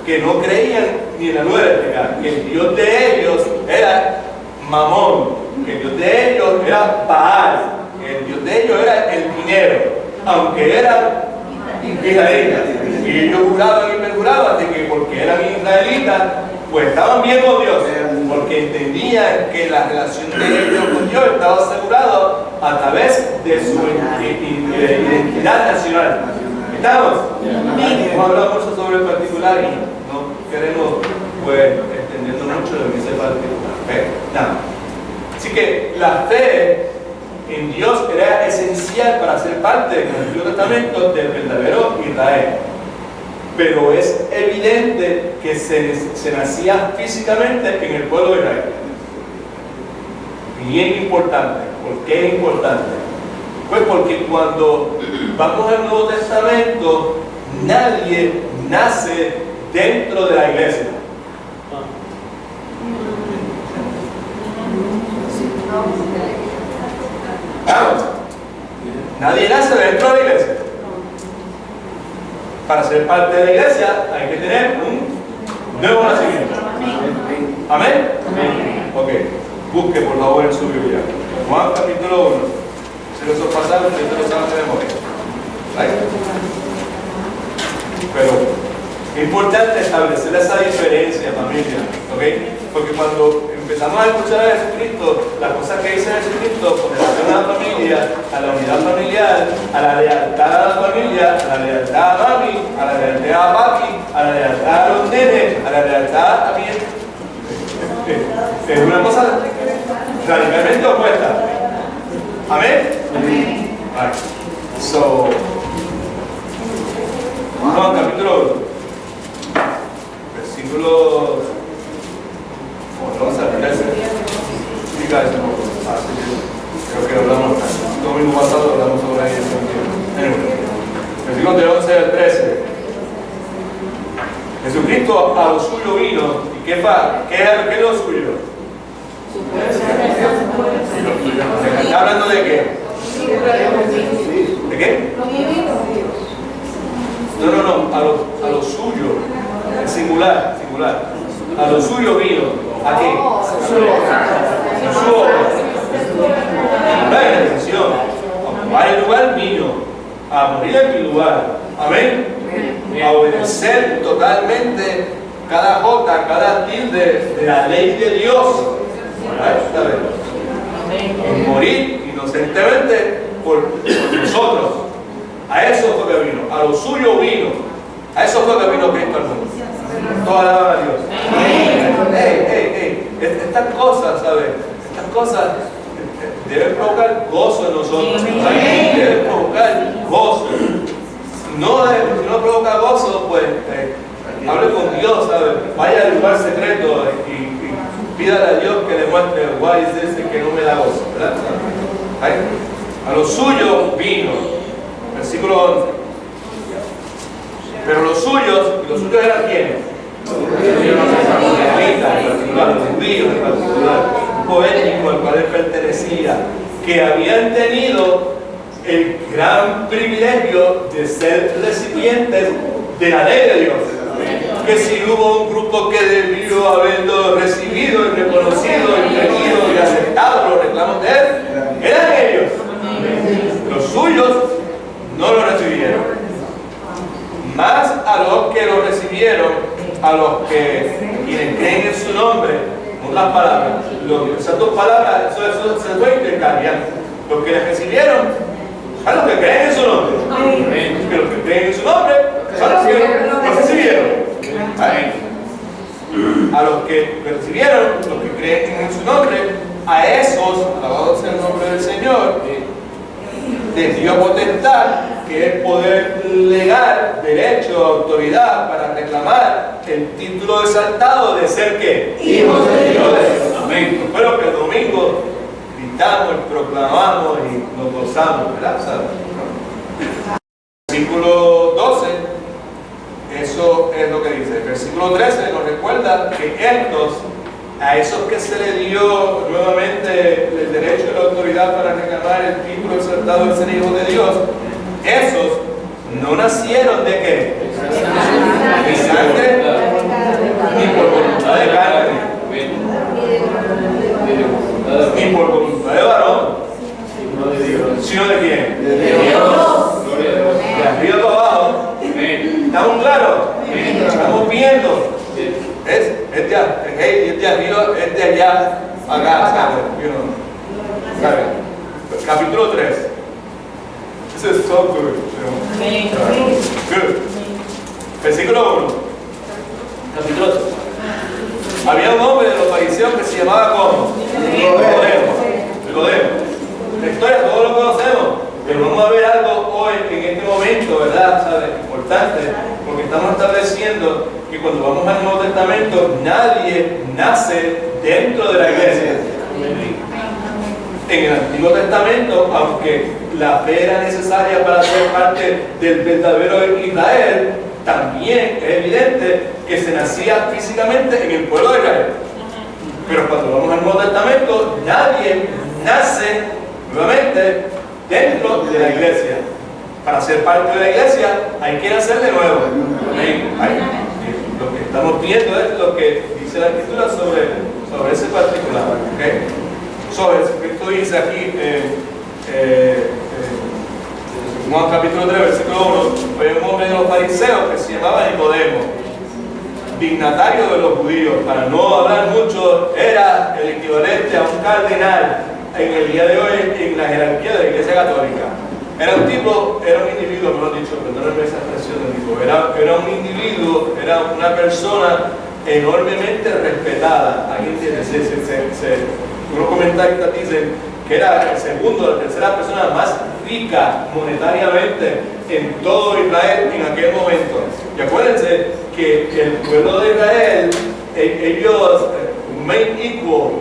que no creían ni en la nube eterna, que el Dios de ellos era Mamón, que el Dios de ellos era Baal, que el Dios de ellos era el dinero, aunque eran israelitas. Y ellos juraban y perjuraban de que porque eran israelitas, pues estaban bien con Dios, porque entendían que la relación de ellos con Dios estaba asegurada a través de su identidad nacional. ¿Estamos? Hemos hablado mucho sobre el particular y no queremos pues extendernos mucho en ese particular. Nada. Así que la fe en Dios era esencial para ser parte del Antiguo Testamento del verdadero Israel. Pero es evidente que se nacía físicamente en el pueblo de Israel. Bien importante. ¿Por qué es importante? Pues porque cuando vamos al Nuevo Testamento, nadie nace dentro de la iglesia. Vamos. Nadie nace dentro de la iglesia. Para ser parte de la iglesia hay que tener un nuevo nacimiento. ¿Amén? Ok. Busque por favor en su Biblia. Juan capítulo 1. Si los pasaron, ustedes lo saben de memoria. Pero es importante establecer esa diferencia, familia. ¿Ok? Porque cuando empezamos a escuchar a Jesucristo, las cosas que dice Jesucristo con relación a la familia, a la unidad familiar, a la lealtad a la familia, a la lealtad a mami, a la lealtad a papi, a la lealtad a los nenes, a la lealtad a mi... Es una cosa radicalmente opuesta. ¿Amén? Right. So, Juan capítulo 1, versículo, vamos a ver, explica eso, creo que hablamos, el domingo pasado hablamos sobre ahí, versículo del 11 al 13. Jesucristo a lo suyo vino, ¿y qué es lo suyo? ¿Está hablando de qué? ¿De qué? No, a lo suyo, es singular. A lo suyo vino. ¿A qué? A su obra. La redención. A ocupar el lugar vino. A morir en mi lugar. Amén. A obedecer totalmente cada jota, cada tilde de la ley de Dios. Y morir inocentemente por nosotros. A eso fue que vino, a lo suyo vino. A eso fue que vino Cristo al mundo. Toda la palabra de Dios. Estas cosas, ¿sabes? Estas cosas deben provocar gozo en nosotros. Deben provocar gozo. Si no provoca gozo, pues hable con Dios, ¿sabes? Vaya al lugar secreto y pídale a Dios que le muestre guay es ese que no me da gozo, ¿verdad? A lo suyo vino. Versículo 11. Pero los suyos eran ¿quiénes? Los judíos en particular, un pueblo étnico al cual él pertenecía, que habían tenido el gran privilegio de ser recipientes de la ley de Dios. Que si hubo un grupo que debió haberlo recibido y reconocido y tenido y aceptado los reclamos de él, eran ellos. Los suyos no lo recibieron. Más a los que lo recibieron, a los quienes creen en su nombre, en otras palabras, esas dos palabras, eso se puede intercambiar. Los que le recibieron, a los que creen en su nombre. Que los que creen en su nombre, son los que lo recibieron. A los que recibieron, los que creen en su nombre, a esos, alabado sea el nombre del Señor, les dio potestad, que es poder legal, derecho, autoridad para reclamar el título exaltado de ser ¿qué? Hijos de Dios. Amén. Espero que el domingo gritamos, proclamamos y nos gozamos, ¿verdad? Versículo 12, eso es lo que dice. El versículo 13 nos recuerda que a esos que se le dio nuevamente el derecho y la autoridad para reclamar el título exaltado de ser hijos de Dios, esos no nacieron de qué? De sangre, ni por voluntad de carne, ni por voluntad de varón, sino de quién? De Dios. De arriba para abajo. ¿Estamos claros? ¿Estamos viendo? Es de arriba, es de allá, acá, ¿sabes? Capítulo 3. This is so good. Good. Versículo 1. Capítulo 3. Había un hombre de los fariseos que se llamaba ¿cómo? Nicodemo. La historia todos lo conocemos, pero vamos a ver algo hoy, en este momento, ¿verdad? ¿Sabes? Importante, porque estamos estableciendo que cuando vamos al Nuevo Testamento, nadie nace dentro de la iglesia. En el Antiguo Testamento, aunque la fe era necesaria para ser parte del verdadero Israel, también es evidente que se nacía físicamente en el pueblo de Israel. Pero cuando vamos al Nuevo Testamento, nadie nace nuevamente dentro de la iglesia. Para ser parte de la iglesia hay que nacer de nuevo. Lo que estamos viendo es lo que dice la Escritura sobre ese particular. ¿Okay? Cristo dice aquí Juan capítulo 3, versículo 1, fue un hombre de los fariseos que se llamaba Nicodemo, dignatario de los judíos. Para no hablar mucho, era el equivalente a un cardenal en el día de hoy en la jerarquía de la Iglesia Católica. Era un individuo, mejor dicho, perdónenme esa expresión del tipo, era un individuo, era una persona enormemente respetada. Alguien unos comentaristas dicen que era el segundo, la tercera persona más unifica monetariamente en todo Israel en aquel momento. Y acuérdense que el pueblo de Israel, ellos made equal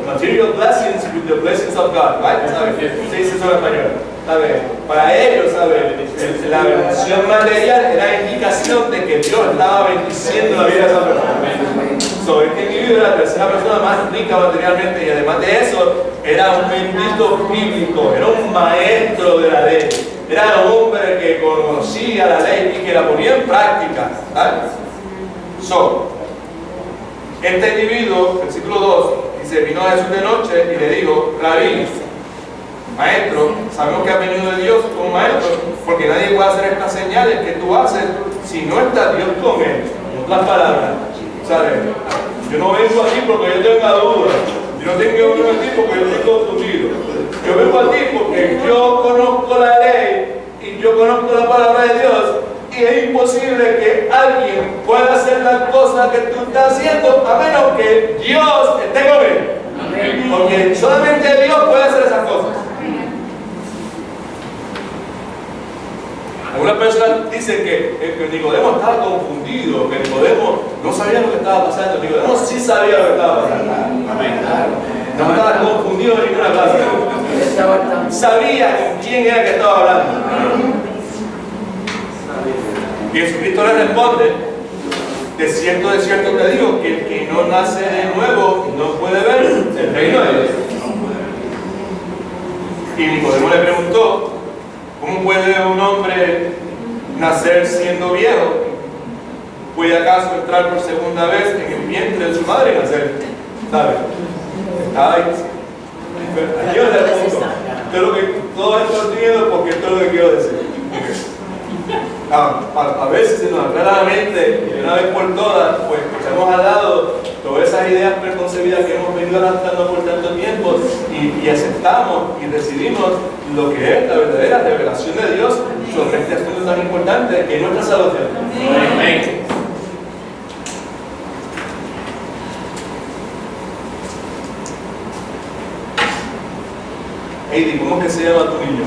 material blessings with the blessings of God, right? ¿Sabe? Se dice eso en español. ¿Sabe? Para ellos, ¿sabe? La bendición material era indicación de que Dios estaba bendiciendo la vida de esa persona. So, este individuo era la tercera persona más rica materialmente y además de eso era un bendito bíblico, era un maestro de la ley, era un hombre que conocía la ley y que la ponía en práctica. ¿Vale? So, este individuo, versículo 2, dice, vino a Jesús de noche y le dijo, Rabí, maestro, sabemos que has venido de Dios como maestro, porque nadie puede hacer estas señales que tú haces si no está Dios con él. En otras palabras, ¿sabes? Yo no vengo aquí porque yo tenga dudas. Yo no vengo aquí porque yo estoy confundido. Yo vengo aquí porque yo conozco la ley y yo conozco la palabra de Dios. Y es imposible que alguien pueda hacer las cosas que tú estás haciendo a menos que Dios esté con él. Porque solamente Dios puede hacer esas cosas. Algunas personas dicen que Nicodemo estaba confundido, que Nicodemo no sabía lo que estaba pasando. Nicodemo sí sabía lo que estaba pasando. No estaba confundido en ninguna clase. Sabía quién era que estaba hablando. Y Jesucristo le responde, de cierto te digo, que el que no nace de nuevo no puede ver el reino de Dios. Y Nicodemo le preguntó, ¿cómo puede un hombre nacer siendo viejo? ¿Puede acaso entrar por segunda vez en el vientre de su madre y nacer? ¿Sabes? Aquí es el punto. Todo esto estoy viendo porque esto es lo que quiero decir. A veces se nos aclara la mente y de una vez por todas, pues echamos al lado todas esas ideas preconcebidas que hemos venido arrastrando por tanto tiempo y aceptamos y recibimos lo que es la verdadera revelación de Dios sobre este asunto tan importante que es nuestra salvación. Amén. Heidi, ¿cómo es que se llama tu niño?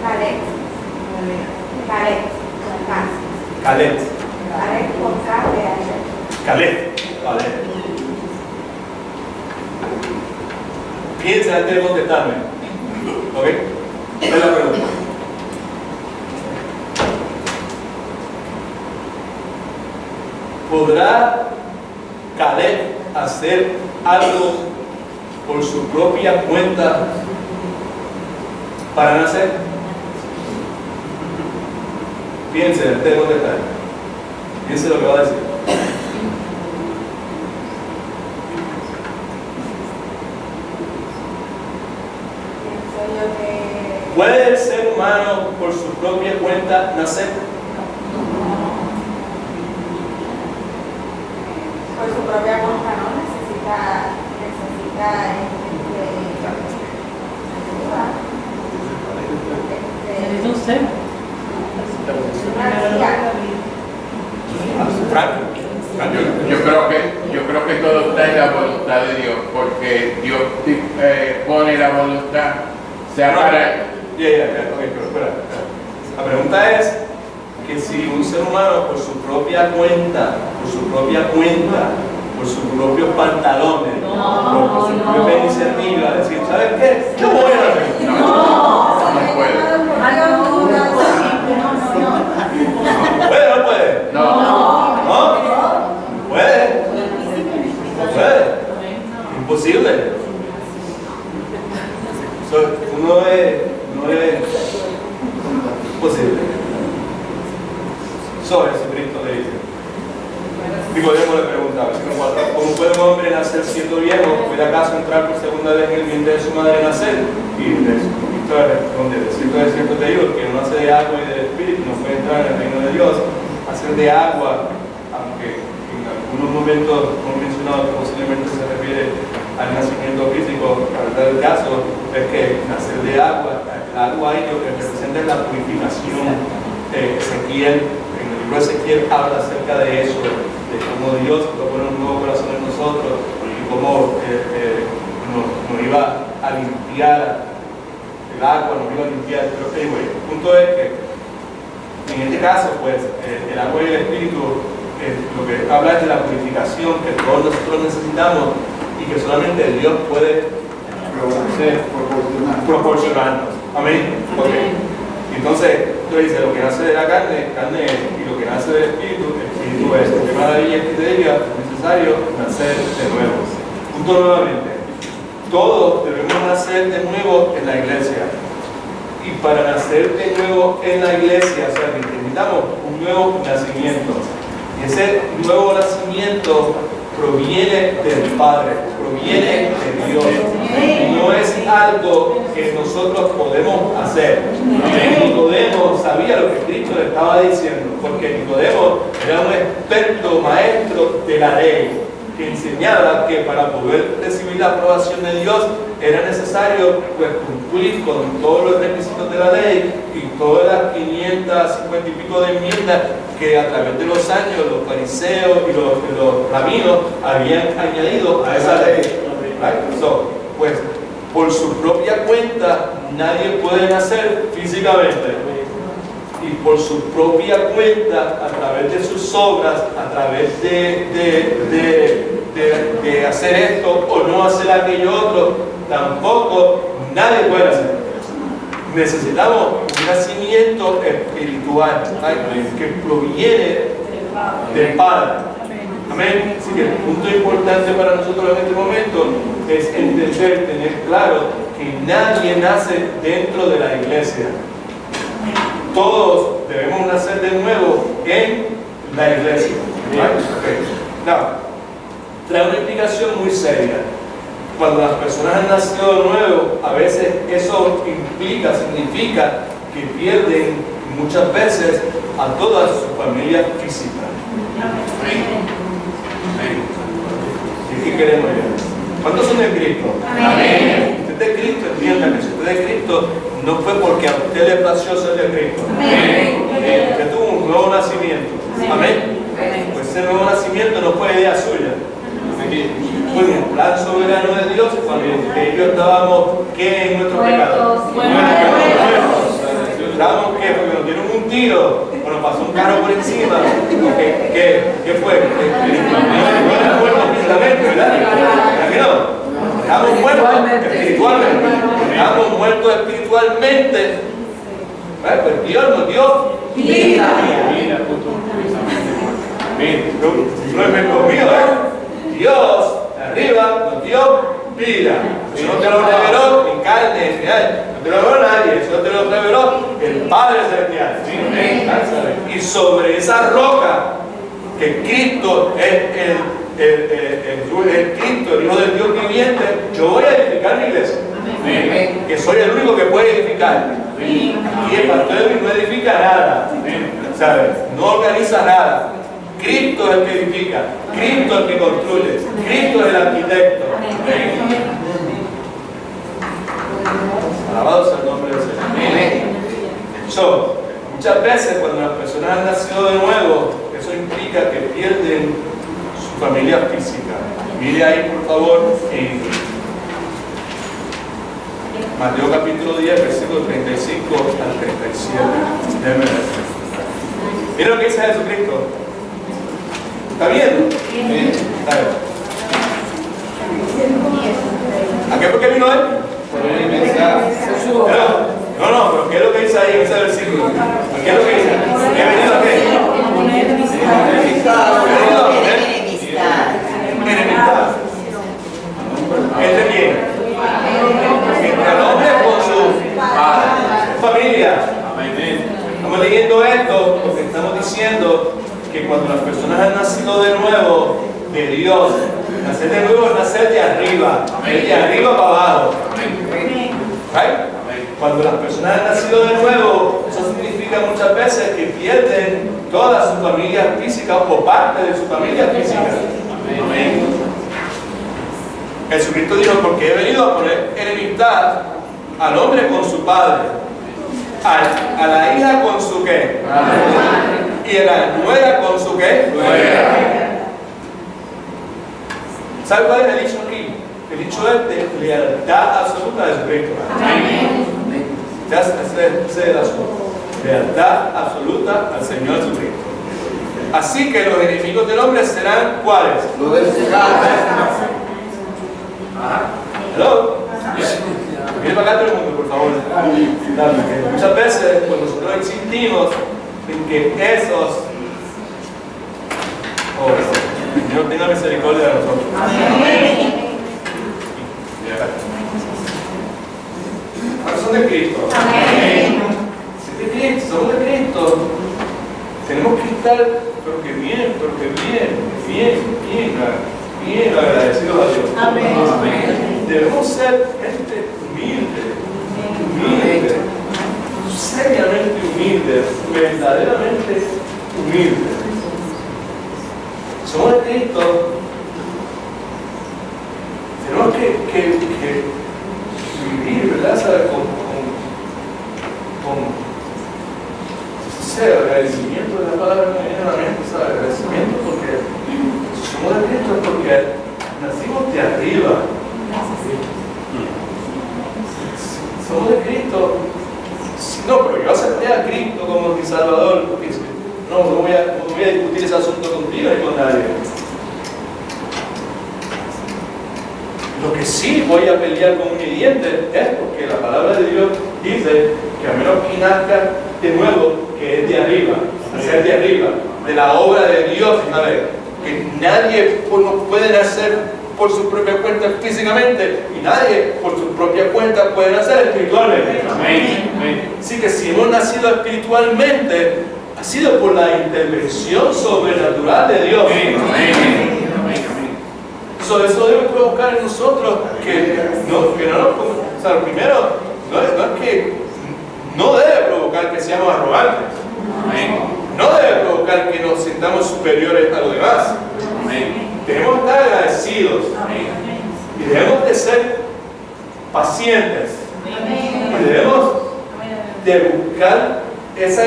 Calet. Calet. Calet. Calet con K de ayer. Calet. Vale. Piensa antes de contestarme. ¿Ok? ¿Cuál es la pregunta? ¿Podrá Calet hacer algo por su propia cuenta para nacer? Piense antes de contestar. Piense lo que va a decir. ¿Puede el ser humano por su propia cuenta nacer? Por su propia cuenta, ¿no? Necesita No sé. Yo creo que todo está en la voluntad de Dios, porque Dios pone la voluntad, sea para... Ok, pero espera. La pregunta es que si un ser humano por su propia cuenta, por sus propios pantalones, por su propia iniciativa, decir, ¿sabes qué? Yo voy a hacer. No puede. ¿Puede o no puede? No. ¿No? ¿Puede? ¿No puede? Imposible. No es posible. Jesucristo le dice. Nicodemo le preguntaba, ¿cómo puede un hombre nacer siendo viejo? ¿Puede acaso entrar por segunda vez en el vientre de su madre y nacer? Y Jesucristo le responde, de cierto te digo, que no nace de agua y del espíritu, no puede entrar en el reino de Dios. Hacer de agua, aunque en algunos momentos hemos mencionado que posiblemente se refiere al nacimiento físico, la verdad del caso es que nacer de agua, el agua ahí lo que representa es la purificación. Ezequiel, en el libro de Ezequiel habla acerca de eso, de cómo Dios va a poner un nuevo corazón en nosotros y cómo nos iba a limpiar el agua, nos iba a limpiar habla de la purificación que todos nosotros necesitamos y que solamente Dios puede proporcionarnos. Amén. Okay. Entonces, tú dices, lo que nace de la carne, carne es, y lo que nace del espíritu, espíritu es. Porque maravilla es necesario nacer de nuevo. Punto nuevamente. Todos debemos nacer de nuevo en la iglesia. Y para nacer de nuevo en la iglesia, o sea, necesitamos un nuevo nacimiento. Y ese nuevo nacimiento proviene del Padre, proviene de Dios. No es algo que nosotros podemos hacer. Nicodemo sabía lo que Cristo le estaba diciendo, porque Nicodemo era un experto maestro de la ley, que enseñaba que para poder recibir la aprobación de Dios era necesario pues, cumplir con todos los requisitos de la ley y todas las 550 y pico de enmiendas que a través de los años los fariseos y los rabinos habían añadido a esa ley. Right? So, pues por su propia cuenta nadie puede nacer físicamente. Y por su propia cuenta, a través de sus obras, a través de hacer esto o no hacer aquello otro, tampoco nadie puede hacer. Necesitamos un nacimiento espiritual que proviene del Padre. Amén. Así que el punto importante para nosotros en este momento es entender, tener claro que nadie nace dentro de la iglesia. Todos debemos nacer de nuevo en la iglesia. Okay. Now, trae una implicación muy seria. Cuando las personas han nacido de nuevo, a veces eso significa que pierden muchas veces a toda su familia física. ¿Y qué queremos ya? ¿Cuántos son de Cristo? Amén. Si usted es de Cristo, entienda que si usted es de Cristo, no fue porque a usted le plació ser de Cristo. Amén. Usted tuvo un nuevo nacimiento. Amén. Pues ese nuevo nacimiento no fue idea suya. Fue un plan soberano de Dios cuando ellos estábamos, ¿qué en nuestros pecados? Estábamos, ¿qué? Porque nos dieron un tiro o nos pasó un carro por encima. ¿Qué fue? No era muerto físicamente, ¿verdad? ¿Verdad que no? Estamos muertos espiritualmente. Estamos muertos espiritualmente. Pues Dios nos dio vida. No es mejor mío, Dios arriba nos dio vida. Eso no te lo reveló en carne, no te lo reveló nadie, eso te lo reveló el Padre Celestial. Y sobre esa roca, que Cristo es el Cristo, el Hijo del Dios viviente, yo voy a edificar mi iglesia. Que soy el único que puede edificar. Y el pastor no edifica nada, ¿sabes? No organiza nada. Cristo es el que edifica, Cristo es el que construye, Cristo es el arquitecto. Alabado sea el nombre del Señor. Muchas veces cuando las personas han nacido de nuevo, eso implica que pierden su familia física. Mire ahí por favor en Mateo capítulo 10, versículo 35 al 37. Déjenme ver. Mira lo que dice Jesucristo. ¿Está viendo? Sí. Está bien. ¿A qué? ¿Por qué vino él? Pero ¿qué es lo que dice ahí en ese versículo? ¿Qué es lo que dice? ¿Qué ha venido a qué? Enemistad. ¿Entre quién? Entre el hombre con su familia. Estamos leyendo esto porque estamos diciendo que cuando las personas han nacido de nuevo de Dios, nacer de nuevo es nacer de arriba, de arriba para abajo. ¿Right? Cuando las personas han nacido de nuevo, eso significa muchas veces que pierden toda su familia física o parte de su familia física. Amén. Jesucristo dijo, porque he venido a poner enemistad al hombre con su padre, a la hija con su qué, y a la nuera con su qué. ¿Sabe cuál es el dicho aquí? El dicho es de lealtad absoluta de Jesucristo. Ese es el asunto. Lealtad absoluta al Señor Jesucristo. Así que los enemigos del hombre serán ¿cuáles? Lo deseado. ¿Hello? Mire para acá todo el mundo, por favor. Muchas veces, cuando nosotros existimos en que esos... Oh, Dios tenga misericordia de nosotros. Ahora son de Cristo. Si de Cristo, somos de Cristo. Tenemos que estar, pero que bien agradecidos a Dios. Amén. Debemos ser gente humilde, seriamente humilde, verdaderamente humilde. Somos de Cristo. Tenemos que vivir, ¿verdad? ¿Sabes? Agradecimiento de la palabra que me viene a la mente, ¿sabes? Agradecimiento porque somos de Cristo, porque nacimos de arriba. Somos de Cristo. No, pero yo acepté a Cristo como mi Salvador. No voy a discutir ese asunto contigo ni con nadie. Lo que sí voy a pelear con mi diente es porque la palabra de Dios dice que a menos que nazca de nuevo, que es de arriba, ser de arriba, de la obra de Dios, ¿sabes? Que nadie puede nacer por su propia cuenta físicamente y nadie por su propia cuenta puede nacer espiritualmente. Amén. Así que si hemos nacido espiritualmente, ha sido por la intervención sobrenatural de Dios. Amén. Eso debe provocar en nosotros que no nos... O sea, lo primero, no es que no debe provocar que seamos arrogantes. Amén. No debe provocar que nos sintamos superiores a los demás. Amén. Debemos estar agradecidos. Amén. Y debemos de ser pacientes. Amén. Y debemos de buscar esa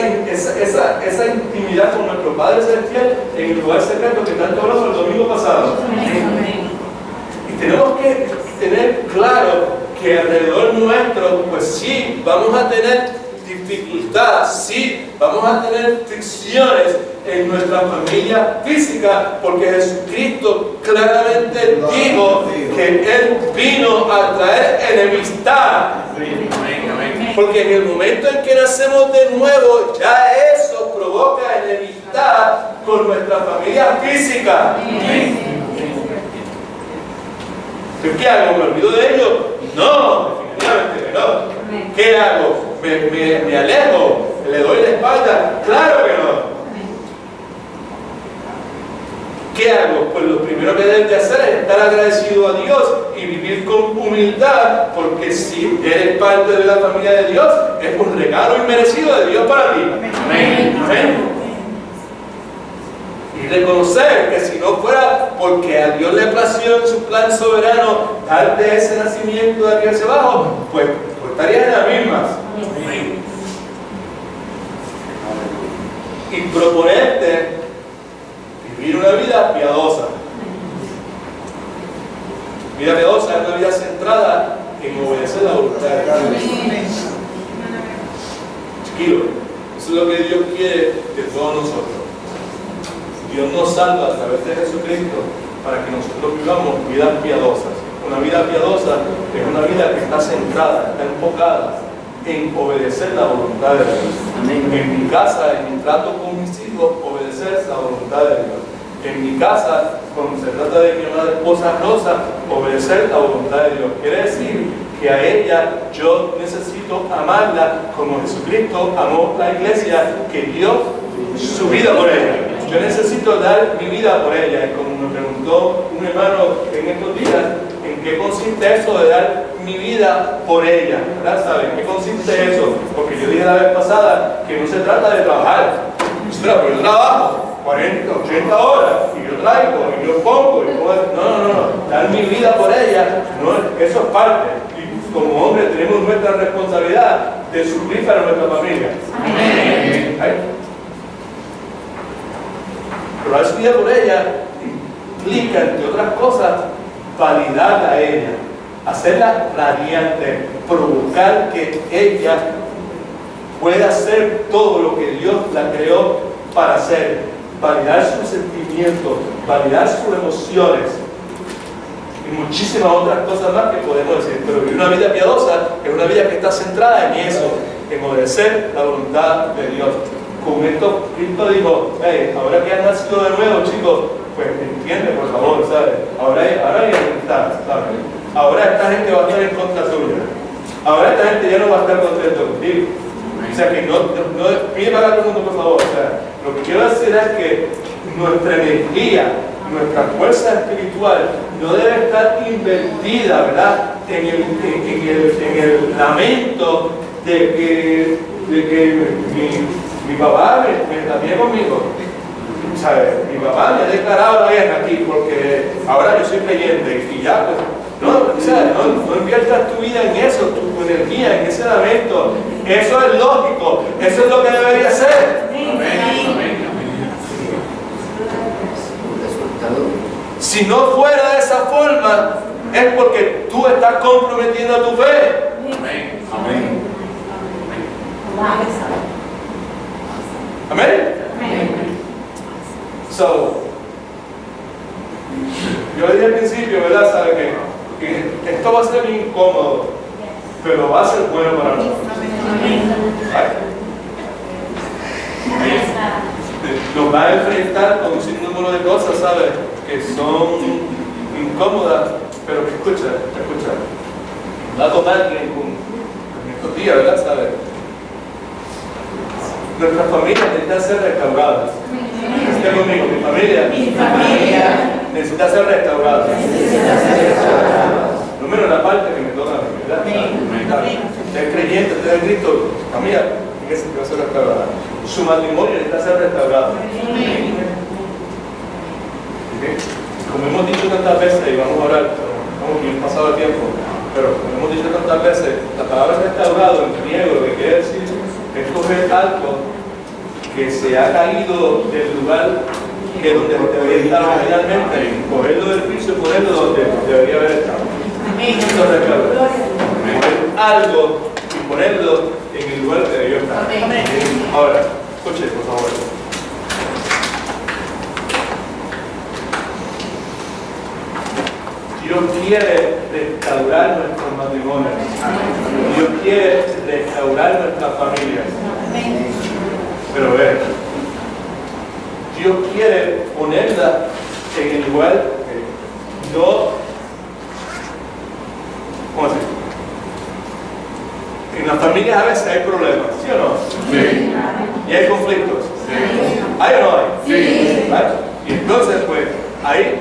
intimidad con nuestro Padre Celestial en el lugar secreto que tanto hablamos el domingo pasado. Amén. Y tenemos que tener claro que alrededor nuestro, pues sí, vamos a tener dificultades, sí, vamos a tener fricciones en nuestra familia física, porque Jesucristo claramente dijo que Él vino a traer enemistad. Porque en el momento en que nacemos de nuevo, ya eso provoca enemistad con nuestra familia física. ¿Qué hago? ¿Me olvido de ellos? No, definitivamente no. ¿Qué hago? ¿Me alejo? ¿Le doy la espalda? Claro que no. ¿Qué hago? Pues lo primero que debes de hacer es estar agradecido a Dios y vivir con humildad, porque si eres parte de la familia de Dios, es un regalo inmerecido de Dios para ti. Amén. Amén. Y reconocer que si no fuera porque a Dios le plació en su plan soberano darte ese nacimiento de aquí hacia abajo, pues estarías en las mismas. Amén. Y proponerte vivir una vida piadosa. Vida piadosa es una vida centrada en obedecer la voluntad de Dios. Chiquillo, eso es lo que Dios quiere de todos nosotros. Dios nos salva a través de Jesucristo para que nosotros vivamos vidas piadosas. Una vida piadosa es una vida que está centrada, está enfocada en obedecer la voluntad de Dios. Amén. En mi casa, en mi trato con mis hijos, obedecer la voluntad de Dios. En mi casa, cuando se trata de mi amada esposa Rosa, obedecer la voluntad de Dios. Quiere decir que a ella yo necesito amarla como Jesucristo amó la iglesia, que dio su vida por ella. Yo necesito dar mi vida por ella. Y como me preguntó un hermano en estos días, ¿en qué consiste eso de dar mi vida por ella? ¿Verdad? ¿Saben qué consiste eso? Porque yo dije la vez pasada que no se trata de trabajar. Pero yo trabajo 40, 80 horas y yo traigo y yo pongo. No. Dar mi vida por ella, eso es parte. Y como hombres tenemos nuestra responsabilidad de suplir para nuestra familia. Amén. Pero dar su vida por ella implica, entre otras cosas, validarla a ella, hacerla radiante, provocar que ella pueda hacer todo lo que Dios la creó para hacer. validar sus sentimientos, validar sus emociones y muchísimas otras cosas más que podemos decir. Pero vivir una vida piadosa es una vida que está centrada en eso, en obedecer la voluntad de Dios. Con esto Cristo dijo, hey, ahora que han nacido de nuevo, chicos, pues entiende, por favor, ¿sabes? Ahora hay amistad, ¿sabes? Ahora esta gente va a estar en contra suya. Ahora esta gente ya no va a estar contento contigo. O sea que no pide para todo el mundo, por favor. O sea, lo que quiero decir es que nuestra energía, nuestra fuerza espiritual no debe estar invertida, ¿verdad? En el lamento de que mi papá me está bien conmigo. ¿Sabes? Mi papá me ha declarado la guerra aquí porque ahora yo soy creyente y ya, pues. No inviertas tu vida en eso, tu energía, en ese lamento. Eso es lógico, eso es lo que debería ser. Si no fuera de esa forma, es porque tú estás comprometiendo tu fe. Amén. So, yo dije al principio, ¿verdad? ¿Sabe que esto va a ser incómodo, pero va a ser bueno para nosotros? Nos va a enfrentar con un sinnúmero de cosas, ¿sabes? Que son incómodas, pero que escucha, va con alguien en estos días, ¿verdad? ¿Sabes? Nuestras familias necesitan ser restauradas. Esté conmigo, mi familia necesita ser restaurada. No menos la parte que me toca a mí, ¿verdad? Usted es creyente, usted es Cristo, familia, tiene que ser restaurada. Su matrimonio necesita ser restaurado. ¿Okay? Como hemos dicho tantas veces, y vamos a orar, como que pasado el tiempo, pero como hemos dicho tantas veces, la palabra restaurado en griego, lo que quiere decir es coger algo que se ha caído del lugar que donde debería estar originalmente, cogerlo del piso y ponerlo donde debería haber estado. Eso es restaurar. Coger algo y ponerlo en el lugar que debió estar. Ahora, escuche, por favor. Dios quiere restaurar nuestros matrimonios. Dios quiere restaurar nuestras familias. Pero ver, Dios quiere ponerla en el lugar que no. ¿Cómo así? En las familias a veces hay problemas, ¿sí o no? Sí. Y hay conflictos. Sí. ¿Hay o no hay? Sí. ¿Vale? Y entonces, pues, ahí,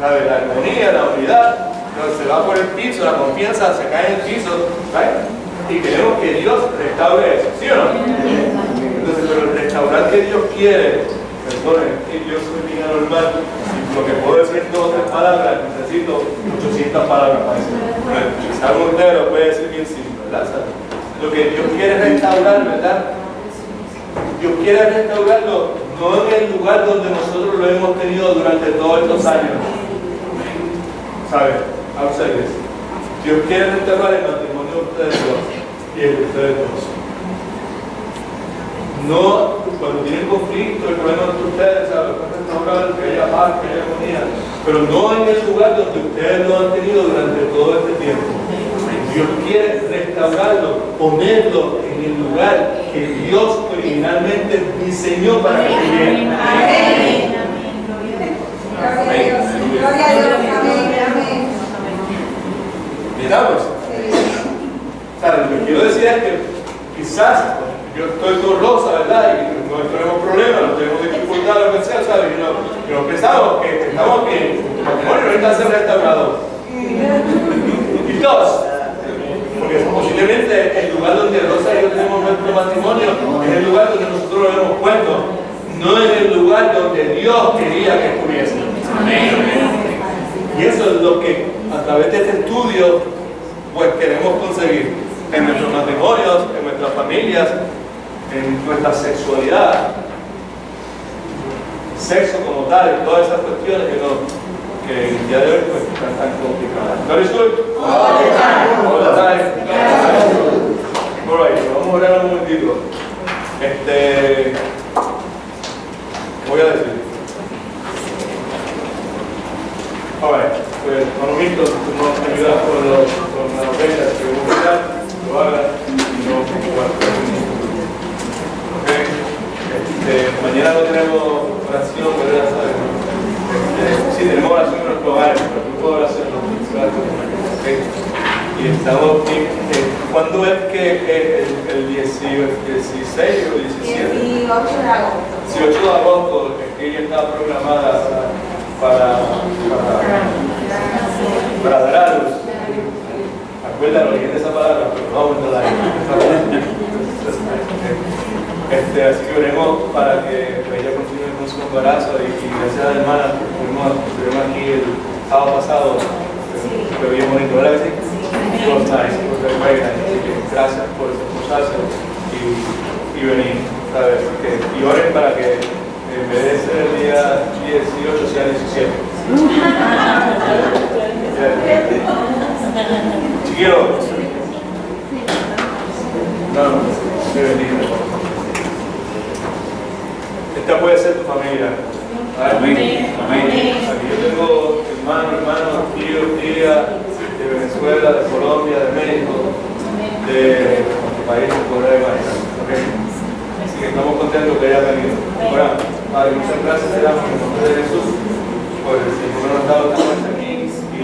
la armonía, la unidad, se va por el piso, la confianza se cae en el piso, ¿vale? Y queremos que Dios restaure eso, ¿sí o no? Entonces, pero el restaurar que Dios quiere, perdone, que yo soy bien anormal, y lo que puedo decir 2 o 3 palabras, necesito 800 palabras para eso. Quizá usted lo puede decir bien simple, ¿verdad? Lo que Dios quiere restaurar, ¿verdad? Dios quiere restaurarlo no en el lugar donde nosotros lo hemos tenido durante todos estos años. ¿Sabe? Vamos a ver. Dios quiere restaurar el matrimonio de ustedes dos y el de ustedes dos. No, cuando tienen conflicto, el problema entre ustedes, ¿sabes? Restaurar, que haya paz, que haya armonía, pero no en el lugar donde ustedes lo han tenido durante todo este tiempo. Dios quiere restaurarlo, ponerlo en el lugar que Dios originalmente diseñó para que estuviera. Amén. Gloria a Dios. Amén. ¿Miramos? Lo que quiero decir es que quizás yo estoy con Rosa, ¿verdad? Y no tenemos problemas, no tenemos dificultad, lo que sea, ¿sabes? Y no pensamos que estamos bien, tu matrimonio necesita ser restaurado. Y dos, porque posiblemente el lugar donde Rosa y yo tenemos nuestro matrimonio es el lugar donde nosotros lo hemos puesto, no en el lugar donde Dios quería que estuviese. Y eso es lo que a través de este estudio pues queremos conseguir en nuestros matrimonios, en nuestras familias, en nuestra sexualidad, sexo como tal, y todas esas cuestiones que el día de hoy pues, están tan complicadas. ¿No es good? All the time. All right, vamos a orar un momentito. voy a decir. Ahora, pues, Manolito, tú nos ayudas con las ofrendas que vamos a dar, lo hagas y no okay. Mañana no tenemos oración, ¿verdad? Sí, tenemos oración en nuestros hogares, pero tú puedes hacer lo okay. Y estamos, ¿cuándo es que el 16 o 17? 18 de agosto. 18 de agosto, es que ella está programada para dar a luz. Acuérdalo bien de esa palabra, pero no vamos a dar así que oremos para que ella continúe con su embarazo y gracias a la hermana, estuvimos aquí el sábado pasado, fue bien bonito, ¿verdad que sí? It was nice, it was very nice. Así que gracias por esforzarse y venir, ¿sabes? Y oren para que en vez de ser el día 18 sea 17. Chiquillo. No, me bendiga. Esta puede ser tu familia. Amén. Amén. Aquí yo tengo hermanos, tíos, tías de Venezuela, de Colombia, de México, de nuestro país, de Corea y María. ¿Okay? Así que estamos contentos que haya venido. Ahora, Padre, muchas gracias te damos en el nombre de Jesús por el Señor nos ha dado esta noche aquí. Y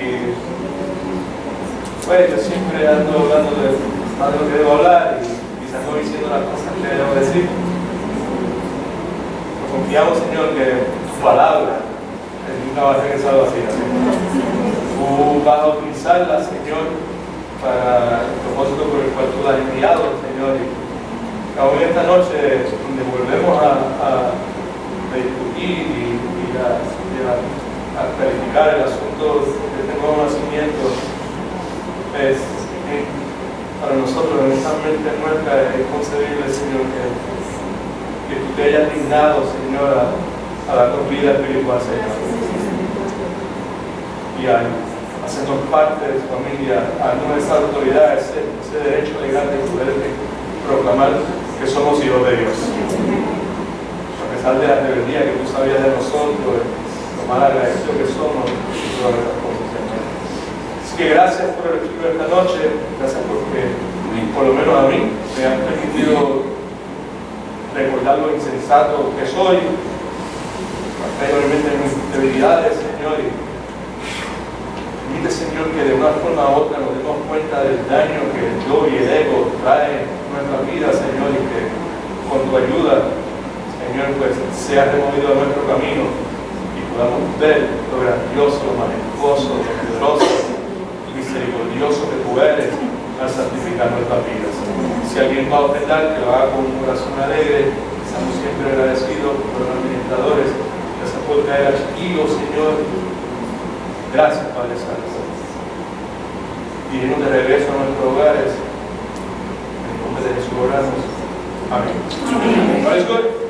pues yo siempre ando hablando de más de lo que debo hablar y quizás no diciendo las cosas que debo decir. Pero confiamos, Señor, que tu palabra nunca va a regresar vacía. Tú vas a utilizarla, Señor, para el propósito por el cual tú la has enviado, Señor. Y aún esta noche, donde volvemos a discutir y a clarificar el asunto de este nuevo nacimiento, es para nosotros, en esta mente nuestra, es concebible, Señor, que tú te hayas dignado, Señor, a darnos vida espiritual, Señor. Y a hacernos parte de su familia, a darnos esa autoridad, ese derecho legal de poder proclamar que somos hijos de Dios. A pesar de la rebeldía que tú sabías de nosotros, lo mal agradecidos que somos, todas estas cosas, Señor. Así que gracias por el estudio de esta noche, gracias porque, por lo menos a mí, me han permitido recordar lo insensato que soy, mayormente en mis debilidades, Señor. Y permite, Señor, que de una forma u otra nos demos cuenta del daño que el yo y el ego traen en nuestra vida, Señor, y que con tu ayuda, Señor, pues sea removido de nuestro camino y podamos ver lo grandioso, lo majestuoso, lo poderoso y misericordioso que tú eres al santificar nuestras vidas. Si alguien va a ofender, que lo haga con un corazón alegre, estamos siempre agradecidos por los administradores. Gracias por traer a Chiquillo, Señor. Gracias, Padre Santo. Y irnos de regreso a nuestros hogares. En el nombre de Jesús oramos. Amén. Amén.